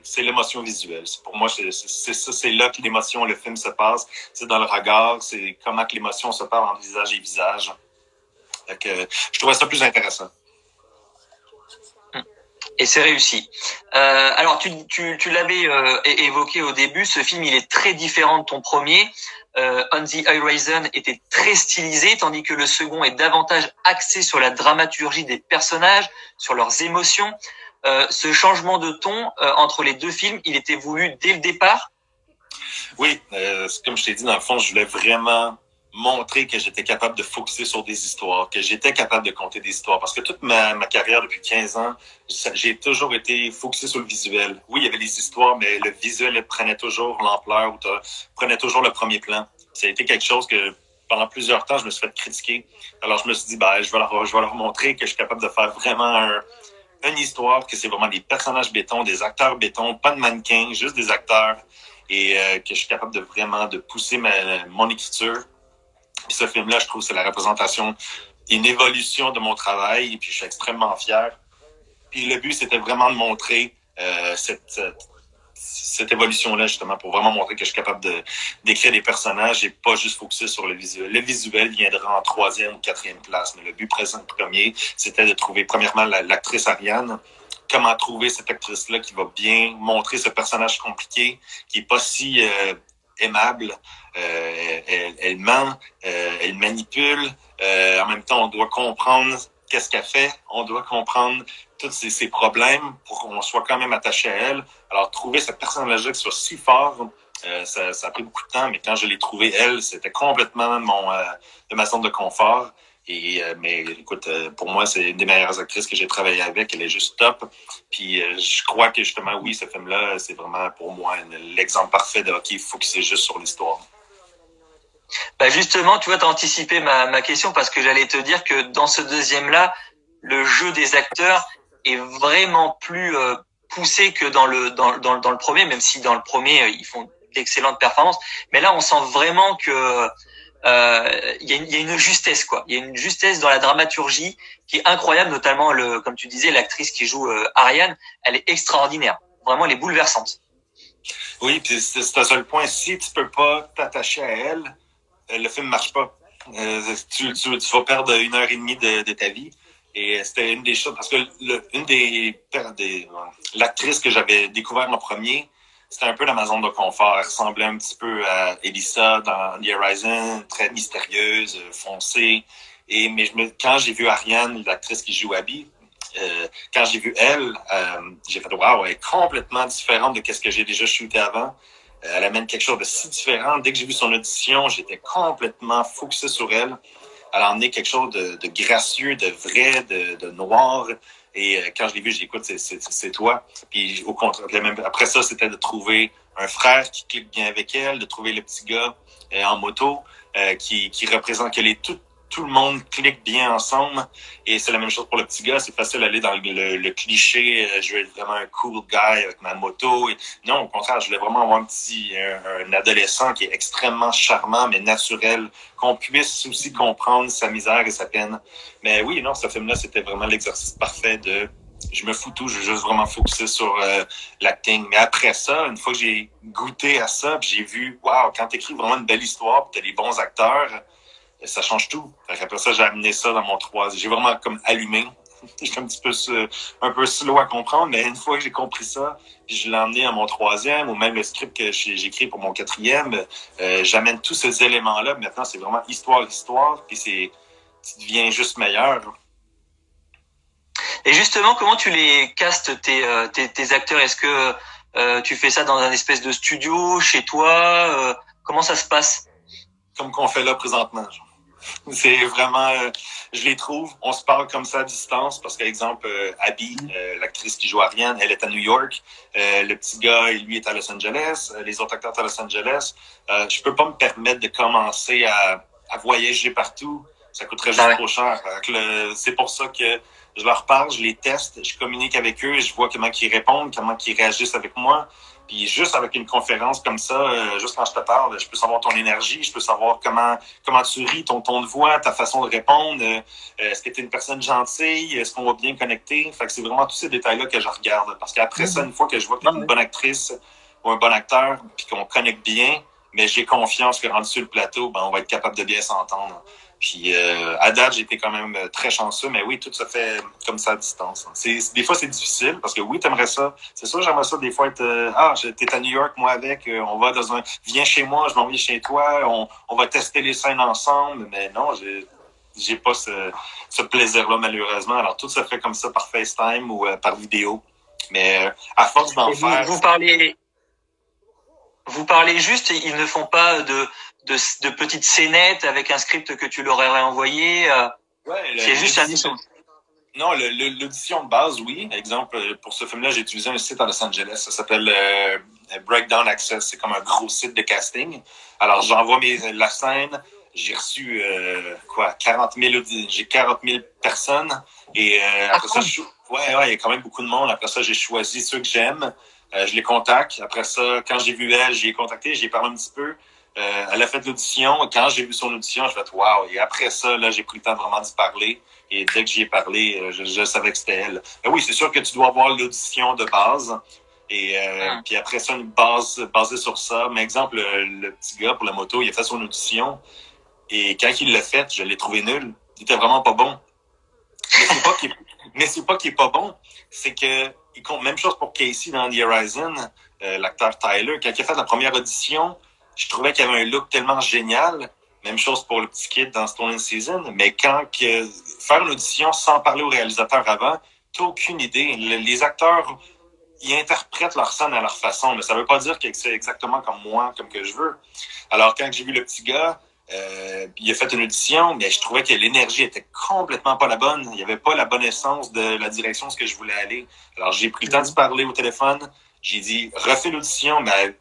c'est l'émotion visuelle. Pour moi, c'est ça, c'est là que l'émotion, le film se passe. C'est dans le regard, c'est comment que l'émotion se parle entre visage et visage. Donc, je trouvais ça plus intéressant. Et c'est réussi. Alors, tu l'avais évoqué au début, ce film, il est très différent de ton premier. On the Horizon était très stylisé, tandis que le second est davantage axé sur la dramaturgie des personnages, sur leurs émotions. Ce changement de ton entre les deux films, il était voulu dès le départ? Oui, comme je t'ai dit, dans le fond, je voulais vraiment montrer que j'étais capable de focuser sur des histoires, que j'étais capable de compter des histoires. Parce que toute ma carrière depuis 15 ans, j'ai toujours été focusé sur le visuel. Oui, il y avait les histoires, mais le visuel prenait toujours l'ampleur, prenait toujours le premier plan. Ça a été quelque chose que pendant plusieurs temps, je me suis fait critiquer. Alors, je me suis dit, je vais leur montrer que je suis capable de faire vraiment une histoire, que c'est vraiment des personnages béton, des acteurs béton, pas de mannequins, juste des acteurs. Et que je suis capable de vraiment de pousser mon écriture. Puis ce film-là, je trouve que c'est la représentation, une évolution de mon travail, et puis je suis extrêmement fier. Puis le but, c'était vraiment de montrer cette évolution-là, justement, pour vraiment montrer que je suis capable d'écrire des personnages et pas juste focuser sur le visuel. Le visuel viendra en troisième ou quatrième place, mais le but premier, c'était de trouver, premièrement, l'actrice Ariane, comment trouver cette actrice-là qui va bien montrer ce personnage compliqué, qui est pas si aimable. Elle ment, elle manipule. En même temps, on doit comprendre qu'est-ce qu'elle fait. On doit comprendre tous ses problèmes pour qu'on soit quand même attaché à elle. Alors, trouver cette personnage-là qui soit si fort, ça a pris beaucoup de temps, mais quand je l'ai trouvée, elle, c'était complètement de ma zone de confort. Mais écoute, pour moi, c'est une des meilleures actrices que j'ai travaillé avec. Elle est juste top. Puis je crois que justement, oui, ce film-là, c'est vraiment pour moi l'exemple parfait de hockey focusé juste sur l'histoire. Justement, tu vois, t'as anticipé ma question parce que j'allais te dire que dans ce deuxième-là, le jeu des acteurs est vraiment plus poussé que dans le premier, même si dans le premier, ils font d'excellentes performances. Mais là, on sent vraiment que il y a une justesse, quoi. Il y a une justesse dans la dramaturgie qui est incroyable, notamment comme tu disais, l'actrice qui joue Ariane, elle est extraordinaire. Vraiment, elle est bouleversante. Oui, puis c'est un seul point. Si tu peux pas t'attacher à elle, le film marche pas. Tu vas perdre 1 heure et demie de ta vie. Et c'était une des choses, parce que l'actrice que j'avais découvert en premier, c'était un peu dans ma zone de confort. Elle ressemblait un petit peu à Elisa dans The Horizon, très mystérieuse, foncée. Mais quand j'ai vu Ariane, l'actrice qui joue Abby, quand j'ai vu elle, j'ai fait wow, elle est complètement différente de ce que j'ai déjà shooté avant. Elle amène quelque chose de si différent. Dès que j'ai vu son audition, j'étais complètement focusé sur elle. Elle a emmené quelque chose de gracieux, de vrai, de noir. Et quand je l'ai vu, j'ai dit, écoute, c'est toi. Puis au contraire, même après ça, c'était de trouver un frère qui clique bien avec elle, de trouver le petit gars en moto qui représente, que tout le monde clique bien ensemble. Et c'est la même chose pour le petit gars. C'est facile d'aller dans le cliché. Je veux être vraiment un cool guy avec ma moto. Et non, au contraire, je voulais vraiment avoir un adolescent qui est extrêmement charmant, mais naturel, qu'on puisse aussi comprendre sa misère et sa peine. Mais oui, non, ce film-là, c'était vraiment l'exercice parfait de je me fous tout, je veux juste vraiment focuser sur l'acting. Mais après ça, une fois que j'ai goûté à ça, j'ai vu, wow, quand t'écris vraiment une belle histoire, puis t'as des bons acteurs, ça change tout. Après ça, j'ai amené ça dans mon troisième. J'ai vraiment comme allumé. J'étais un peu slow à comprendre, mais une fois que j'ai compris ça, puis je l'ai emmené à mon troisième, ou même le script que j'ai écrit pour mon quatrième, j'amène tous ces éléments-là. Maintenant, c'est vraiment histoire, puis tu deviens juste meilleur. Et justement, comment tu les castes tes acteurs? Est-ce que tu fais ça dans un espèce de studio, chez toi? Comment ça se passe? Comme qu'on fait là présentement. C'est vraiment, je les trouve, on se parle comme ça à distance parce qu'exemple, Abby, l'actrice qui joue Ariane, elle est à New York, le petit gars, lui, est à Los Angeles, les autres acteurs sont à Los Angeles. Je peux pas me permettre de commencer à voyager partout Ça coûterait Ah juste ouais. trop cher. C'est pour ça que je leur parle, je les teste, je communique avec eux, je vois comment ils répondent, comment ils réagissent avec moi. Puis juste avec une conférence comme ça, juste quand je te parle, je peux savoir ton énergie, je peux savoir comment tu ris, ton ton de voix, ta façon de répondre. Est-ce que tu es une personne gentille? Est-ce qu'on va bien connecter? Fait que c'est vraiment tous ces détails-là que je regarde. Parce qu'après ça, une fois que je vois que tu es une bonne actrice ou un bon acteur, puis qu'on connecte bien, mais j'ai confiance que rendu sur le plateau, ben, on va être capable de bien s'entendre. Puis à date, j'ai été quand même très chanceux, mais oui, tout se fait comme ça à distance. Des fois, c'est difficile parce que oui, t'aimerais ça. C'est sûr, j'aimerais ça des fois être t'es à New York, moi avec, on va dans un. Viens chez moi, je m'en viens chez toi, on va tester les scènes ensemble. Mais non, j'ai pas ce plaisir-là, malheureusement. Alors tout se fait comme ça par FaceTime ou par vidéo. Mais à force d'en faire. Vous parlez juste, ils ne font pas de petites scénettes avec un script que tu leur aurais envoyé. Ouais, c'est juste un échange. Non, l'audition de base, oui. Exemple, pour ce film-là, j'ai utilisé un site à Los Angeles. Ça s'appelle Breakdown Access. C'est comme un gros site de casting. Alors, j'envoie la scène. J'ai reçu 40 000 j'ai 40 000 personnes. Et après ça, il y a quand même beaucoup de monde. Après ça, j'ai choisi ceux que j'aime. Je les contacte. Après ça, quand j'ai vu elle, j'ai contacté, j'ai parlé un petit peu. Elle a fait l'audition. Quand j'ai vu son audition, je fait wow. Et après ça, là, j'ai pris le temps vraiment d'y parler. Et dès que j'y ai parlé, je savais que c'était elle. Mais oui, c'est sûr que tu dois avoir l'audition de base. Et puis après ça, une base basée sur ça. Mais exemple, le petit gars pour la moto, il a fait son audition. Et quand il l'a fait, je l'ai trouvé nul. Il était vraiment pas bon. Mais c'est pas qu'il est pas bon. C'est que il compte même chose pour Casey dans The Horizon, l'acteur Tyler. Quand il a fait la première audition, je trouvais qu'il avait un look tellement génial. Même chose pour le petit kid dans Stolen Season. Mais faire une audition sans parler au réalisateur avant, t'as aucune idée. Les acteurs, ils interprètent leur scène à leur façon. Mais ça veut pas dire que c'est exactement comme moi, comme que je veux. Alors, quand j'ai vu le petit gars, il a fait une audition, mais je trouvais que l'énergie était complètement pas la bonne. Il n'y avait pas la bonne essence de la direction de ce que je voulais aller. Alors, j'ai pris le temps de parler au téléphone. J'ai dit, refais l'audition, mais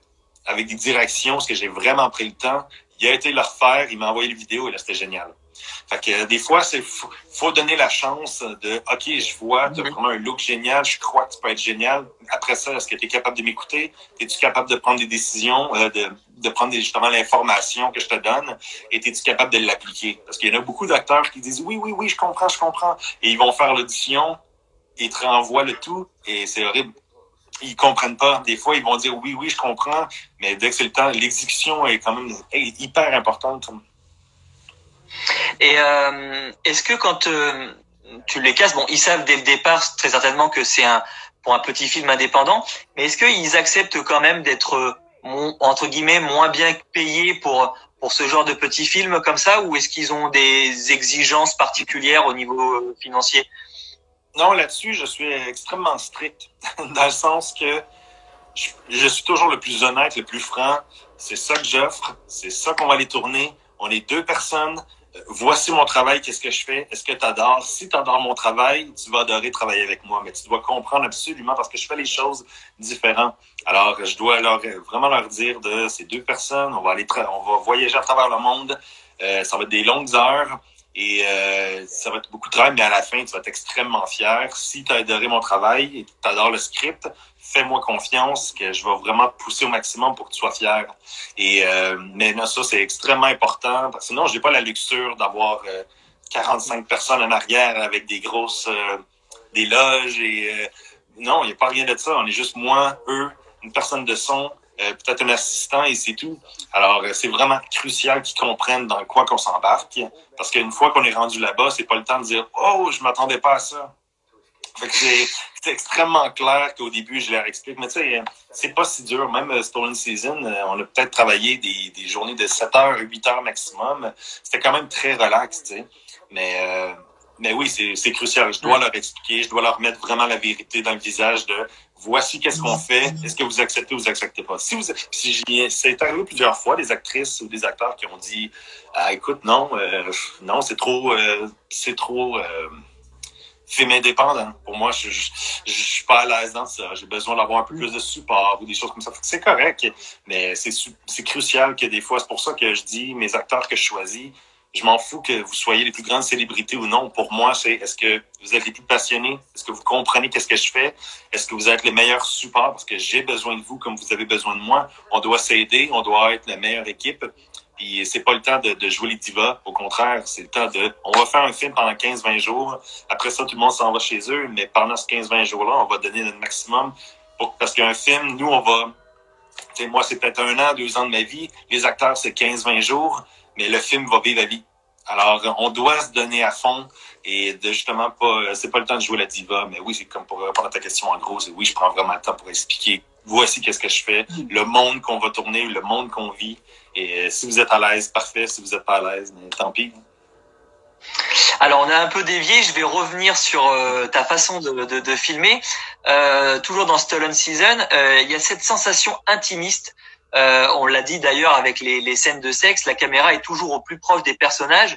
avec des directions, parce que j'ai vraiment pris le temps. Il a été le refaire, il m'a envoyé les vidéos et là, c'était génial. Fait que des fois, faut donner la chance de OK, je vois, tu as vraiment un look génial, je crois que tu peux être génial. Après ça, est-ce que tu es capable de m'écouter? Es-tu capable de prendre des décisions, de prendre justement l'information que je te donne et es-tu capable de l'appliquer? Parce qu'il y en a beaucoup d'acteurs qui disent oui, je comprends. Et ils vont faire l'audition, ils te renvoient le tout et c'est horrible. Ils comprennent pas. Des fois, ils vont dire oui, je comprends, mais dès que c'est le temps, l'exécution est quand même hyper importante. Et est-ce que quand tu les casses, bon, ils savent dès le départ très certainement que c'est pour un petit film indépendant, mais est-ce qu'ils acceptent quand même d'être entre guillemets moins bien payés pour ce genre de petit film comme ça, ou est-ce qu'ils ont des exigences particulières au niveau financier? Non, là-dessus, je suis extrêmement strict, dans le sens que je suis toujours le plus honnête, le plus franc. C'est ça que j'offre, c'est ça qu'on va aller tourner. On est deux personnes. Voici mon travail, qu'est-ce que je fais? Est-ce que tu adores? Si tu adores mon travail, tu vas adorer travailler avec moi. Mais tu dois comprendre absolument parce que je fais les choses différentes. Alors, je dois vraiment leur dire de ces deux personnes, on va voyager à travers le monde. Ça va être des longues heures. Et ça va être beaucoup de travail, mais à la fin, tu vas être extrêmement fier. Si tu as adoré mon travail et tu adores le script, fais-moi confiance que je vais vraiment te pousser au maximum pour que tu sois fier. Et mais non, ça, c'est extrêmement important. Parce que sinon, je n'ai pas la luxure d'avoir 45 personnes en arrière avec des grosses des loges. Et non, il n'y a pas rien de ça. On est juste moi, eux, une personne de son, peut-être un assistant et c'est tout. Alors, c'est vraiment crucial qu'ils comprennent dans quoi qu'on s'embarque. Parce qu'une fois qu'on est rendu là-bas, c'est pas le temps de dire « Oh, je m'attendais pas à ça ». Fait que c'est extrêmement clair qu'au début, je leur explique. Mais tu sais, c'est pas si dur. Même Stolen Season, on a peut-être travaillé des journées de 7 heures, 8 heures maximum. C'était quand même très relax, tu sais. Mais oui, c'est crucial. Je dois leur expliquer, je dois leur mettre vraiment la vérité dans le visage de voici qu'est-ce qu'on fait, est-ce que vous acceptez ou vous acceptez pas. C'est arrivé plusieurs fois, des actrices ou des acteurs qui ont dit écoute, non, c'est trop film indépendant. Pour moi, je suis pas à l'aise dans ça. J'ai besoin d'avoir un peu plus de support ou des choses comme ça. C'est correct, mais c'est crucial que des fois, c'est pour ça que je dis mes acteurs que je choisis, Je m'en fous que vous soyez les plus grandes célébrités ou non. Pour moi, c'est est-ce que vous êtes les plus passionnés? Est-ce que vous comprenez qu'est-ce que je fais? Est-ce que vous êtes les meilleurs supports? Parce que j'ai besoin de vous comme vous avez besoin de moi. On doit s'aider, on doit être la meilleure équipe. Puis c'est pas le temps de jouer les divas. Au contraire, c'est le temps on va faire un film pendant 15-20 jours. Après ça, tout le monde s'en va chez eux. Mais pendant ce 15-20 jours-là, on va donner notre maximum. Parce qu'un film, nous, on va... Tu sais, moi, c'est peut-être 1 an, 2 ans de ma vie. Les acteurs, c'est 15-20 jours. Mais le film va vivre à vie. Alors, on doit se donner à fond et de justement pas... C'est pas le temps de jouer la diva, mais oui, c'est comme pour répondre à ta question en gros, c'est oui, je prends vraiment le temps pour expliquer voici qu'est-ce que je fais, le monde qu'on va tourner, le monde qu'on vit. Et si vous êtes à l'aise, parfait. Si vous êtes pas à l'aise, mais tant pis. Alors, on a un peu dévié. Je vais revenir sur ta façon de filmer. Toujours dans Stolen Season, il y a cette sensation intimiste. On l'a dit d'ailleurs avec les scènes de sexe, la caméra est toujours au plus proche des personnages.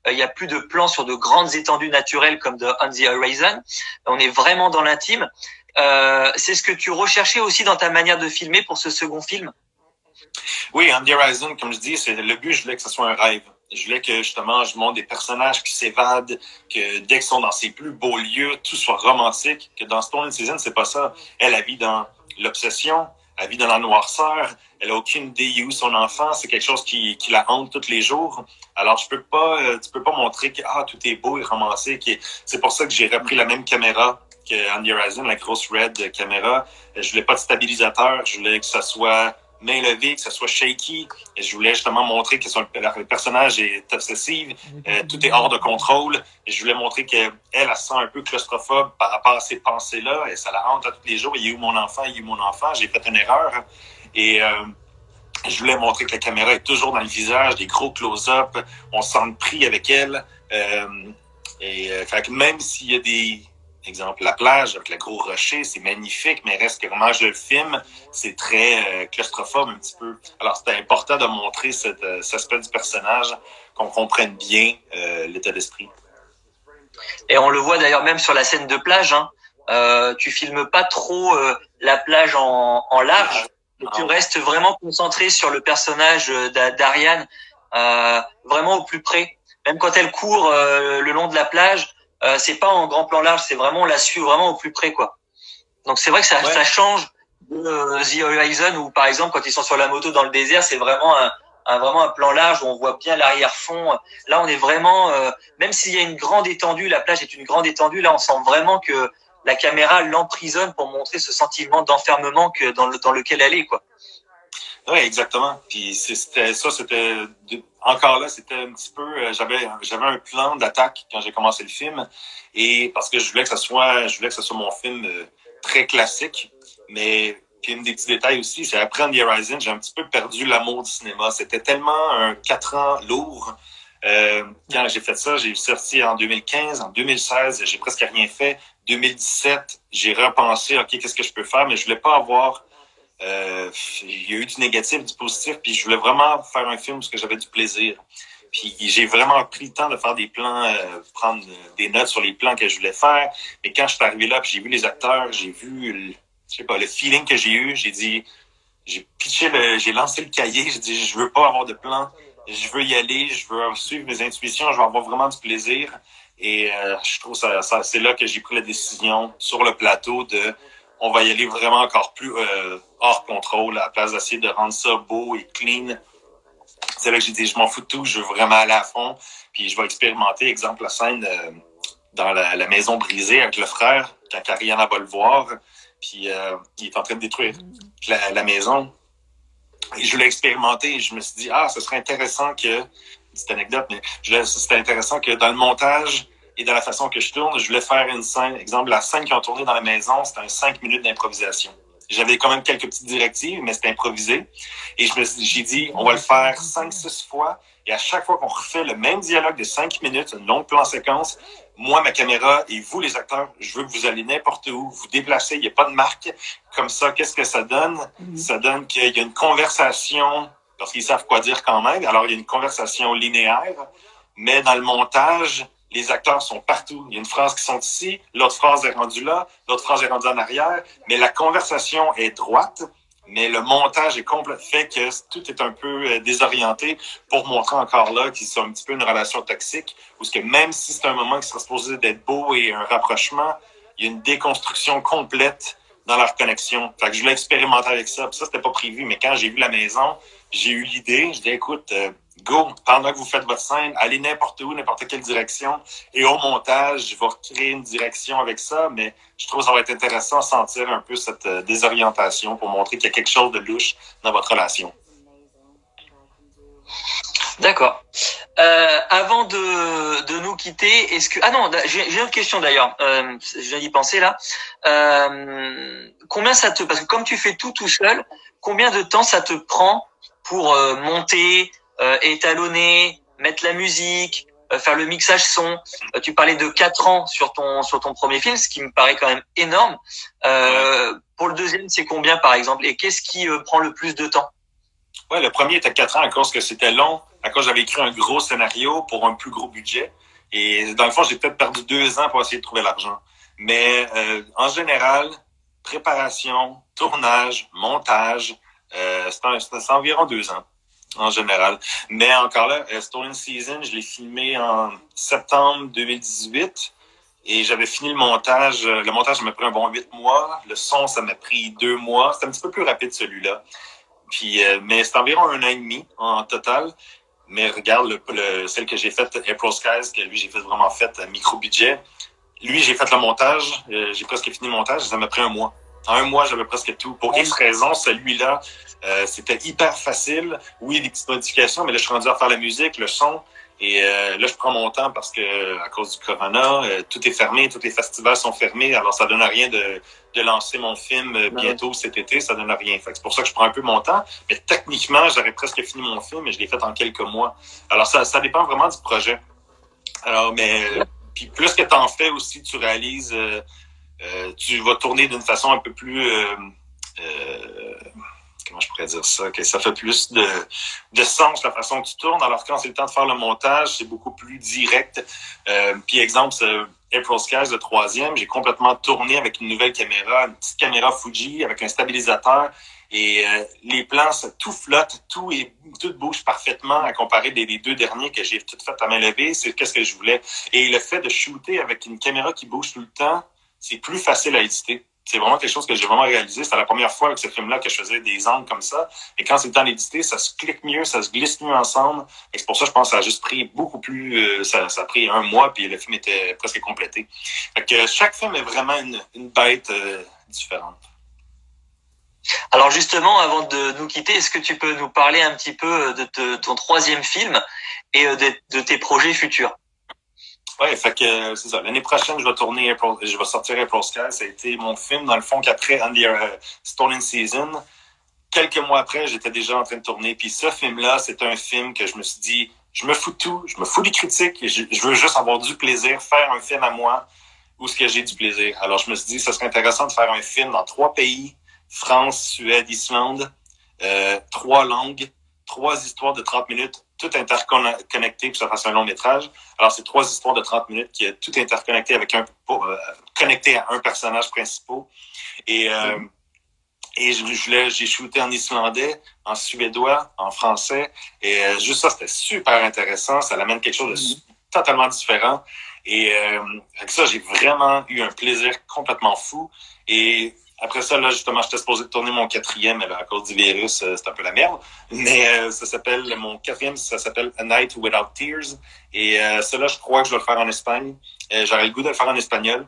Il y a plus de plans sur de grandes étendues naturelles comme de On the Horizon. On est vraiment dans l'intime. C'est ce que tu recherchais aussi dans ta manière de filmer pour ce second film? Oui, On the Horizon, comme je dis, c'est le but, je voulais que ce soit un rêve. Je voulais que justement, je montre des personnages qui s'évadent, que dès qu'ils sont dans ces plus beaux lieux, tout soit romantique. Que dans Stolen Season, c'est pas ça. Elle vit dans l'obsession, elle vit dans la noirceur, elle a aucune idée où son enfant, c'est quelque chose qui la hante tous les jours. Alors, tu peux pas montrer que tout est beau et romantique. C'est pour ça que j'ai repris la même caméra que On the Horizon, la grosse Red caméra. Je voulais pas de stabilisateur, je voulais que ça soit main levée, que ça soit shaky. Et je voulais justement montrer que le personnage est obsessive, tout est hors de contrôle. Et je voulais montrer qu'elle se sent un peu claustrophobe par rapport à ces pensées-là. Et ça la hante à tous les jours. Il y a eu mon enfant, il y a eu mon enfant. J'ai fait une erreur. Et je voulais montrer que la caméra est toujours dans le visage, des gros close-up. On se sent pris avec elle. Fait que même s'il y a des... Exemple, la plage avec le gros rocher, c'est magnifique, mais reste que vraiment je le filme, c'est très claustrophobe un petit peu. Alors, c'était important de montrer cet aspect du personnage, qu'on comprenne bien l'état d'esprit. Et on le voit d'ailleurs même sur la scène de plage. Tu filmes pas trop la plage en large, mais tu restes vraiment concentré sur le personnage d'Ariane, vraiment au plus près. Même quand elle court le long de la plage, c'est pas en grand plan large, c'est vraiment on la suit vraiment au plus près, quoi. Donc c'est vrai que ça change de The Horizon où par exemple quand ils sont sur la moto dans le désert, c'est vraiment vraiment un plan large où on voit bien l'arrière-fond. Là, on est vraiment même s'il y a une grande étendue, la plage est une grande étendue, là on sent vraiment que la caméra l'emprisonne pour montrer ce sentiment d'enfermement que dans lequel elle est, quoi. Oui, exactement. Puis c'était encore là, c'était un petit peu j'avais un plan d'attaque quand j'ai commencé le film et parce que je voulais que ce soit mon film très classique, mais puis un des petits détails aussi, c'est après On the Horizon, j'ai un petit peu perdu l'amour du cinéma. C'était tellement un 4 ans lourd. Quand j'ai fait ça, j'ai sorti en 2015, en 2016, j'ai presque rien fait. 2017, j'ai repensé, OK, qu'est-ce que je peux faire, mais je voulais pas avoir il y a eu du négatif, du positif, puis je voulais vraiment faire un film parce que j'avais du plaisir. Puis j'ai vraiment pris le temps de faire des plans, prendre des notes sur les plans que je voulais faire. Mais quand je suis arrivé là, puis j'ai vu les acteurs, j'ai vu, le feeling que j'ai eu, j'ai lancé le cahier, j'ai dit, je veux pas avoir de plan, je veux y aller, je veux suivre mes intuitions, je veux avoir vraiment du plaisir. Et je trouve c'est là que j'ai pris la décision sur le plateau on va y aller vraiment encore plus hors contrôle, à la place d'essayer de rendre ça beau et clean. C'est là que j'ai dit, je m'en fous de tout, je veux vraiment aller à fond, puis je vais expérimenter. Exemple, la scène dans la maison brisée avec le frère, quand Ariana va le voir, puis il est en train de détruire la maison. Et je voulais expérimenter, et je me suis dit, ce serait intéressant que, petite anecdote, mais c'était intéressant que dans le montage, et dans la façon que je tourne, je voulais faire une scène. Exemple, la scène qu'ils ont tournée dans la maison, c'était un 5 minutes d'improvisation. J'avais quand même quelques petites directives, mais c'était improvisé. Et j'ai dit, on va le faire 5-6 fois. Et à chaque fois qu'on refait le même dialogue de 5 minutes, une longue plan séquence, moi, ma caméra et vous, les acteurs, je veux que vous allez n'importe où, vous déplacez, il n'y a pas de marque. Comme ça, qu'est-ce que ça donne? Ça donne qu'il y a une conversation, parce qu'ils savent quoi dire quand même. Alors, il y a une conversation linéaire, mais dans le montage, les acteurs sont partout. Il y a une phrase qui sont ici, l'autre phrase est rendue là, l'autre phrase est rendue en arrière, mais la conversation est droite, mais le montage est complètement fait que tout est un peu désorienté pour montrer encore là qu'ils sont un petit peu une relation toxique, où que même si c'est un moment qui serait supposé d'être beau et un rapprochement, il y a une déconstruction complète dans leur connexion. Fait que je voulais expérimenter avec ça. Puis ça, c'était pas prévu, mais quand j'ai vu la maison, j'ai eu l'idée, je dis écoute, go, pendant que vous faites votre scène, allez n'importe où, n'importe quelle direction, et au montage, je vais recréer une direction avec ça, mais je trouve que ça va être intéressant de sentir un peu cette désorientation pour montrer qu'il y a quelque chose de louche dans votre relation. D'accord. Avant de nous quitter, est-ce que j'ai une question d'ailleurs. Je viens d'y penser là. Combien ça te parce que comme tu fais tout seul, combien de temps ça te prend pour monter, étalonner, mettre la musique, faire le mixage son. Tu parlais de 4 ans sur ton premier film, ce qui me paraît quand même énorme. Pour le deuxième, c'est combien par exemple? Et qu'est-ce qui prend le plus de temps? Ouais, le premier était 4 ans à cause que c'était long, à cause j'avais écrit un gros scénario pour un plus gros budget. Et dans le fond, j'ai peut-être perdu 2 ans pour essayer de trouver l'argent. Mais en général, préparation, tournage, montage, c'est environ 2 ans en général. Mais encore là, Stolen Season, je l'ai filmé en septembre 2018 et j'avais fini le montage. Le montage, ça m'a pris un bon 8 mois. Le son, ça m'a pris 2 mois. C'était un petit peu plus rapide celui-là. Puis, mais c'est environ 1 an et demi en total. Mais regarde, celle que j'ai faite, April Skies, que lui, j'ai fait vraiment faite à micro-budget. Lui, j'ai fait le montage. J'ai presque fini le montage. Ça m'a pris 1 mois. En 1 mois, j'avais presque tout. Pour X raisons, celui-là, c'était hyper facile. Oui, des petites modifications, mais là, je suis rendu à faire la musique, le son. Et là, je prends mon temps parce que à cause du corona, tout est fermé, tous les festivals sont fermés. Alors, ça donne à rien de lancer mon film bientôt cet été. Ça donne à rien. Fait que c'est pour ça que je prends un peu mon temps. Mais techniquement, j'aurais presque fini mon film et je l'ai fait en quelques mois. Alors, ça dépend vraiment du projet. Alors, mais puis plus que tu en fais aussi, tu réalises, tu vas tourner d'une façon un peu plus comment je pourrais dire ça, que ça fait plus de sens la façon que tu tournes, alors quand c'est le temps de faire le montage, c'est beaucoup plus direct. Puis exemple, April Skies, le troisième, j'ai complètement tourné avec une nouvelle caméra, une petite caméra Fuji avec un stabilisateur, et les plans, tout flotte, tout bouge parfaitement à comparer des 2 derniers que j'ai tout fait à main levée. C'est qu'est-ce que je voulais. Et le fait de shooter avec une caméra qui bouge tout le temps, c'est plus facile à éditer. C'est vraiment quelque chose que j'ai vraiment réalisé. C'était la première fois avec ce film-là que je faisais des angles comme ça. Et quand c'est le temps d'éditer, ça se clique mieux, ça se glisse mieux ensemble. Et c'est pour ça, je pense que ça a juste pris beaucoup plus... ça a pris 1 mois, puis le film était presque complété. Fait que chaque film est vraiment une bête différente. Alors justement, avant de nous quitter, est-ce que tu peux nous parler un petit peu de ton troisième film et de tes projets futurs? Ouais, fait que c'est ça. L'année prochaine, je vais sortir April Skies. Ça a été mon film, dans le fond, qu'après Stolen Season, quelques mois après, j'étais déjà en train de tourner. Puis ce film-là, c'est un film que je me suis dit, je me fous de tout, je me fous des critiques, et je veux juste avoir du plaisir, faire un film à moi où ce que j'ai du plaisir. Alors je me suis dit, ça serait intéressant de faire un film dans 3 pays, France, Suède, Islande, 3 langues, 3 histoires de 30 minutes, tout interconnecté, puis ça fasse un long métrage. Alors, c'est 3 histoires de 30 minutes qui est tout interconnecté avec connecté à un personnage principal. Et j'ai shooté en islandais, en suédois, en français. Et juste ça, c'était super intéressant. Ça l'amène quelque chose de totalement différent. Et avec ça, j'ai vraiment eu un plaisir complètement fou. Et après ça, là, justement, j'étais supposé de tourner mon 4e, mais là, à cause du virus, c'est un peu la merde. Mais mon 4e, ça s'appelle A Night Without Tears. Et cela, je crois que je vais le faire en Espagne. J'aurais le goût de le faire en espagnol.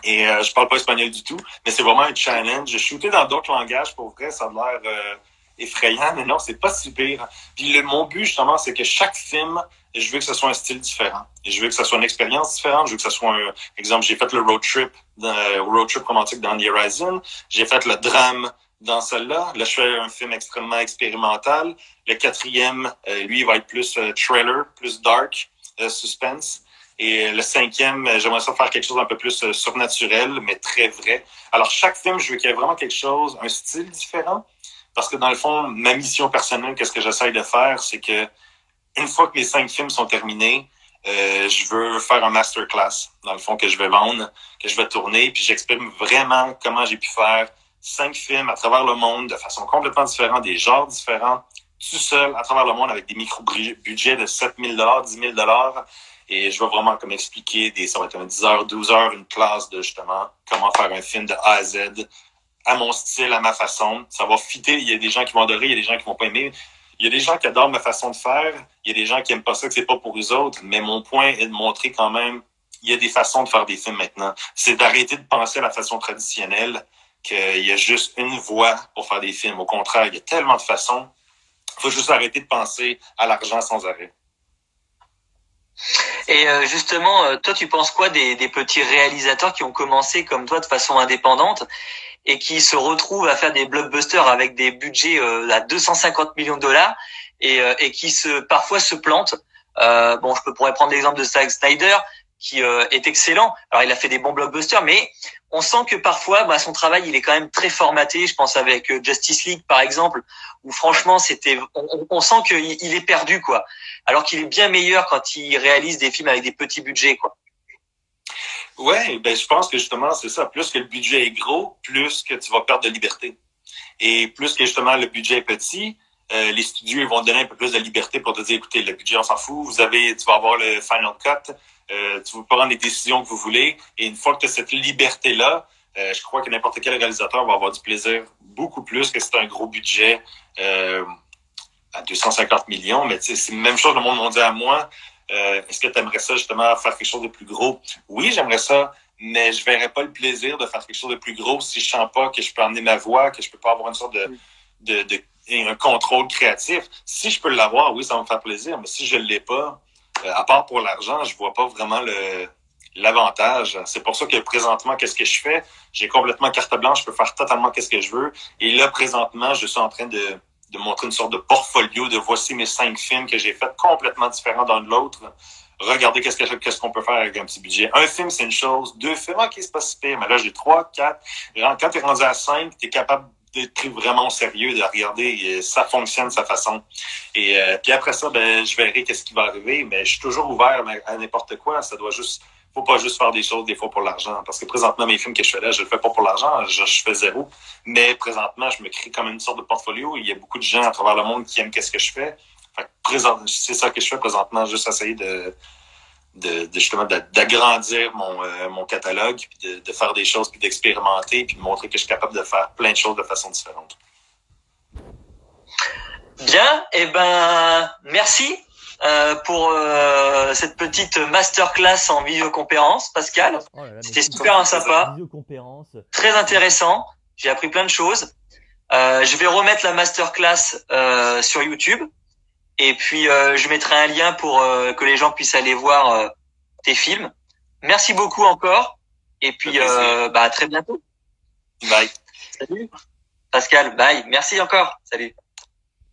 Et je parle pas espagnol du tout, mais c'est vraiment un challenge. J'ai shooté dans d'autres langages, pour vrai, ça a l'air effrayant, mais non, c'est pas si pire. Puis mon but, justement, c'est que chaque film, je veux que ce soit un style différent. Et je veux que ce soit une expérience différente. Je veux que ce soit exemple, j'ai fait le road trip romantique dans The Horizon. J'ai fait le drame dans celle-là. Là, je fais un film extrêmement expérimental. Le 4e, lui, il va être plus trailer, plus dark, suspense. Et le 5e, j'aimerais ça faire quelque chose un peu plus surnaturel, mais très vrai. Alors, chaque film, je veux qu'il y ait vraiment quelque chose, un style différent. Parce que dans le fond, ma mission personnelle, qu'est-ce que j'essaye de faire, c'est que une fois que mes 5 films sont terminés, je veux faire un masterclass, dans le fond, que je vais vendre, que je vais tourner, puis j'exprime vraiment comment j'ai pu faire 5 films à travers le monde de façon complètement différente, des genres différents, tout seul à travers le monde avec des micro-budgets de 7 000 $, 10 000 $. Et je vais vraiment comme expliquer ça va être un 10 heures, 12 heures, une classe de justement comment faire un film de A à Z, à mon style, à ma façon. Ça va fitter. Il y a des gens qui vont adorer, il y a des gens qui vont pas aimer. Il y a des gens qui adorent ma façon de faire. Il y a des gens qui aiment pas ça, que c'est pas pour eux autres. Mais mon point est de montrer quand même, il y a des façons de faire des films maintenant. C'est d'arrêter de penser à la façon traditionnelle, qu'il y a juste une voie pour faire des films. Au contraire, il y a tellement de façons. Il faut juste arrêter de penser à l'argent sans arrêt. Et justement, toi, tu penses quoi des petits réalisateurs qui ont commencé comme toi de façon indépendante et qui se retrouvent à faire des blockbusters avec des budgets à 250 millions de dollars et qui parfois se plantent. Bon, pourrais prendre l'exemple de Zack Snyder qui est excellent. Alors, il a fait des bons blockbusters, mais on sent que parfois, son travail, il est quand même très formaté. Je pense avec Justice League, par exemple, où franchement, on sent qu'il est perdu, quoi. Alors qu'il est bien meilleur quand il réalise des films avec des petits budgets, quoi. Ouais, ben je pense que justement, c'est ça. Plus que le budget est gros, plus que tu vas perdre de liberté. Et plus que justement le budget est petit, les studios ils vont te donner un peu plus de liberté pour te dire, écoutez, le budget, on s'en fout. Tu vas avoir le final cut. Tu vas prendre les décisions que vous voulez. Et une fois que tu as cette liberté-là, je crois que n'importe quel réalisateur va avoir du plaisir beaucoup plus que si c'est un gros budget à 250 millions. Mais c'est la même chose, le monde m'a dit à moi. Est-ce que tu aimerais ça justement faire quelque chose de plus gros? Oui, j'aimerais ça, mais je verrais pas le plaisir de faire quelque chose de plus gros si je sens pas que je peux emmener ma voix, que je peux pas avoir une sorte un contrôle créatif. Si je peux l'avoir, oui, ça va me faire plaisir, mais si je l'ai pas, à part pour l'argent, je vois pas vraiment l'avantage. C'est pour ça que présentement, qu'est-ce que je fais? J'ai complètement carte blanche, je peux faire totalement qu'est-ce que je veux. Et là, présentement, je suis en train de montrer une sorte de portfolio de voici mes 5 films que j'ai fait complètement différents d'un de l'autre. Regardez qu'est-ce qu'on peut faire avec un petit budget. Un film, c'est une chose. 2 films, ok, c'est pas si pire. Mais là, j'ai 3, 4. Quand t'es rendu à 5, t'es capable d'être pris vraiment au sérieux, de regarder ça fonctionne de sa façon. Et puis après ça, je verrai qu'est-ce qui va arriver. Mais je suis toujours ouvert à n'importe quoi. Faut pas juste faire des choses des fois pour l'argent. Parce que présentement, mes films que je fais là, je le fais pas pour l'argent, je fais zéro. Mais présentement, je me crée comme une sorte de portfolio. Il y a beaucoup de gens à travers le monde qui aiment qu'est-ce que je fais. Fait que c'est ça que je fais présentement, juste essayer justement d'agrandir mon catalogue, puis de faire des choses, puis d'expérimenter, puis de montrer que je suis capable de faire plein de choses de façon différente. Bien, merci. Pour cette petite masterclass en visioconférence, Pascal. Oh là là, c'était super sympa. Visioconférence. Très intéressant. J'ai appris plein de choses. Je vais remettre la masterclass sur YouTube. Et puis, je mettrai un lien pour que les gens puissent aller voir tes films. Merci beaucoup encore. Et puis, à très bientôt. Bye. Salut. Pascal, bye. Merci encore. Salut.